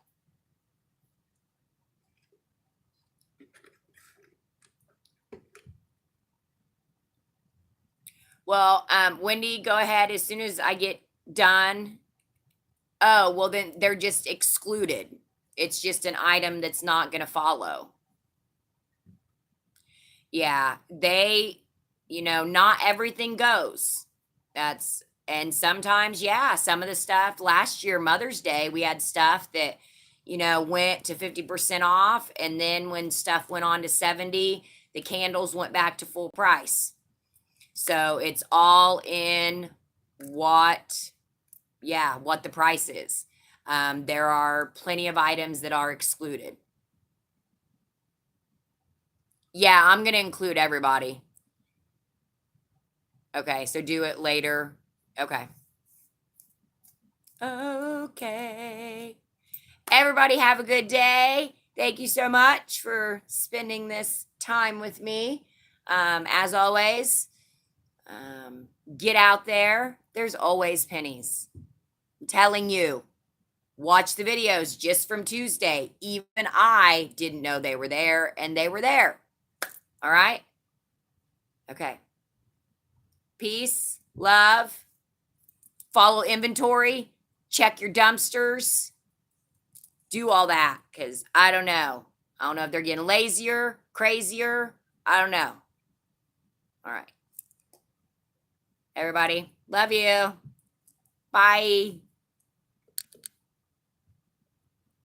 Well, Wendy, go ahead as soon as I get done. Oh, well, then they're just excluded. It's just an item that's not going to follow. Yeah, not everything goes. And sometimes, yeah, some of the stuff last year, Mother's Day, we had stuff that, went to 50% off. And then when stuff went on to 70, the candles went back to full price. So it's all in what the price is. There are plenty of items that are excluded. Yeah, I'm going to include everybody. Okay, so do it later. Okay. Okay. Everybody have a good day. Thank you so much for spending this time with me. As always, get out there. There's always pennies. I'm telling you, watch the videos just from Tuesday. Even I didn't know they were there, and they were there. All right? Okay. Peace, love, follow inventory, check your dumpsters, do all that, because I don't know. I don't know if they're getting lazier, crazier. I don't know. All right. Everybody, love you. Bye.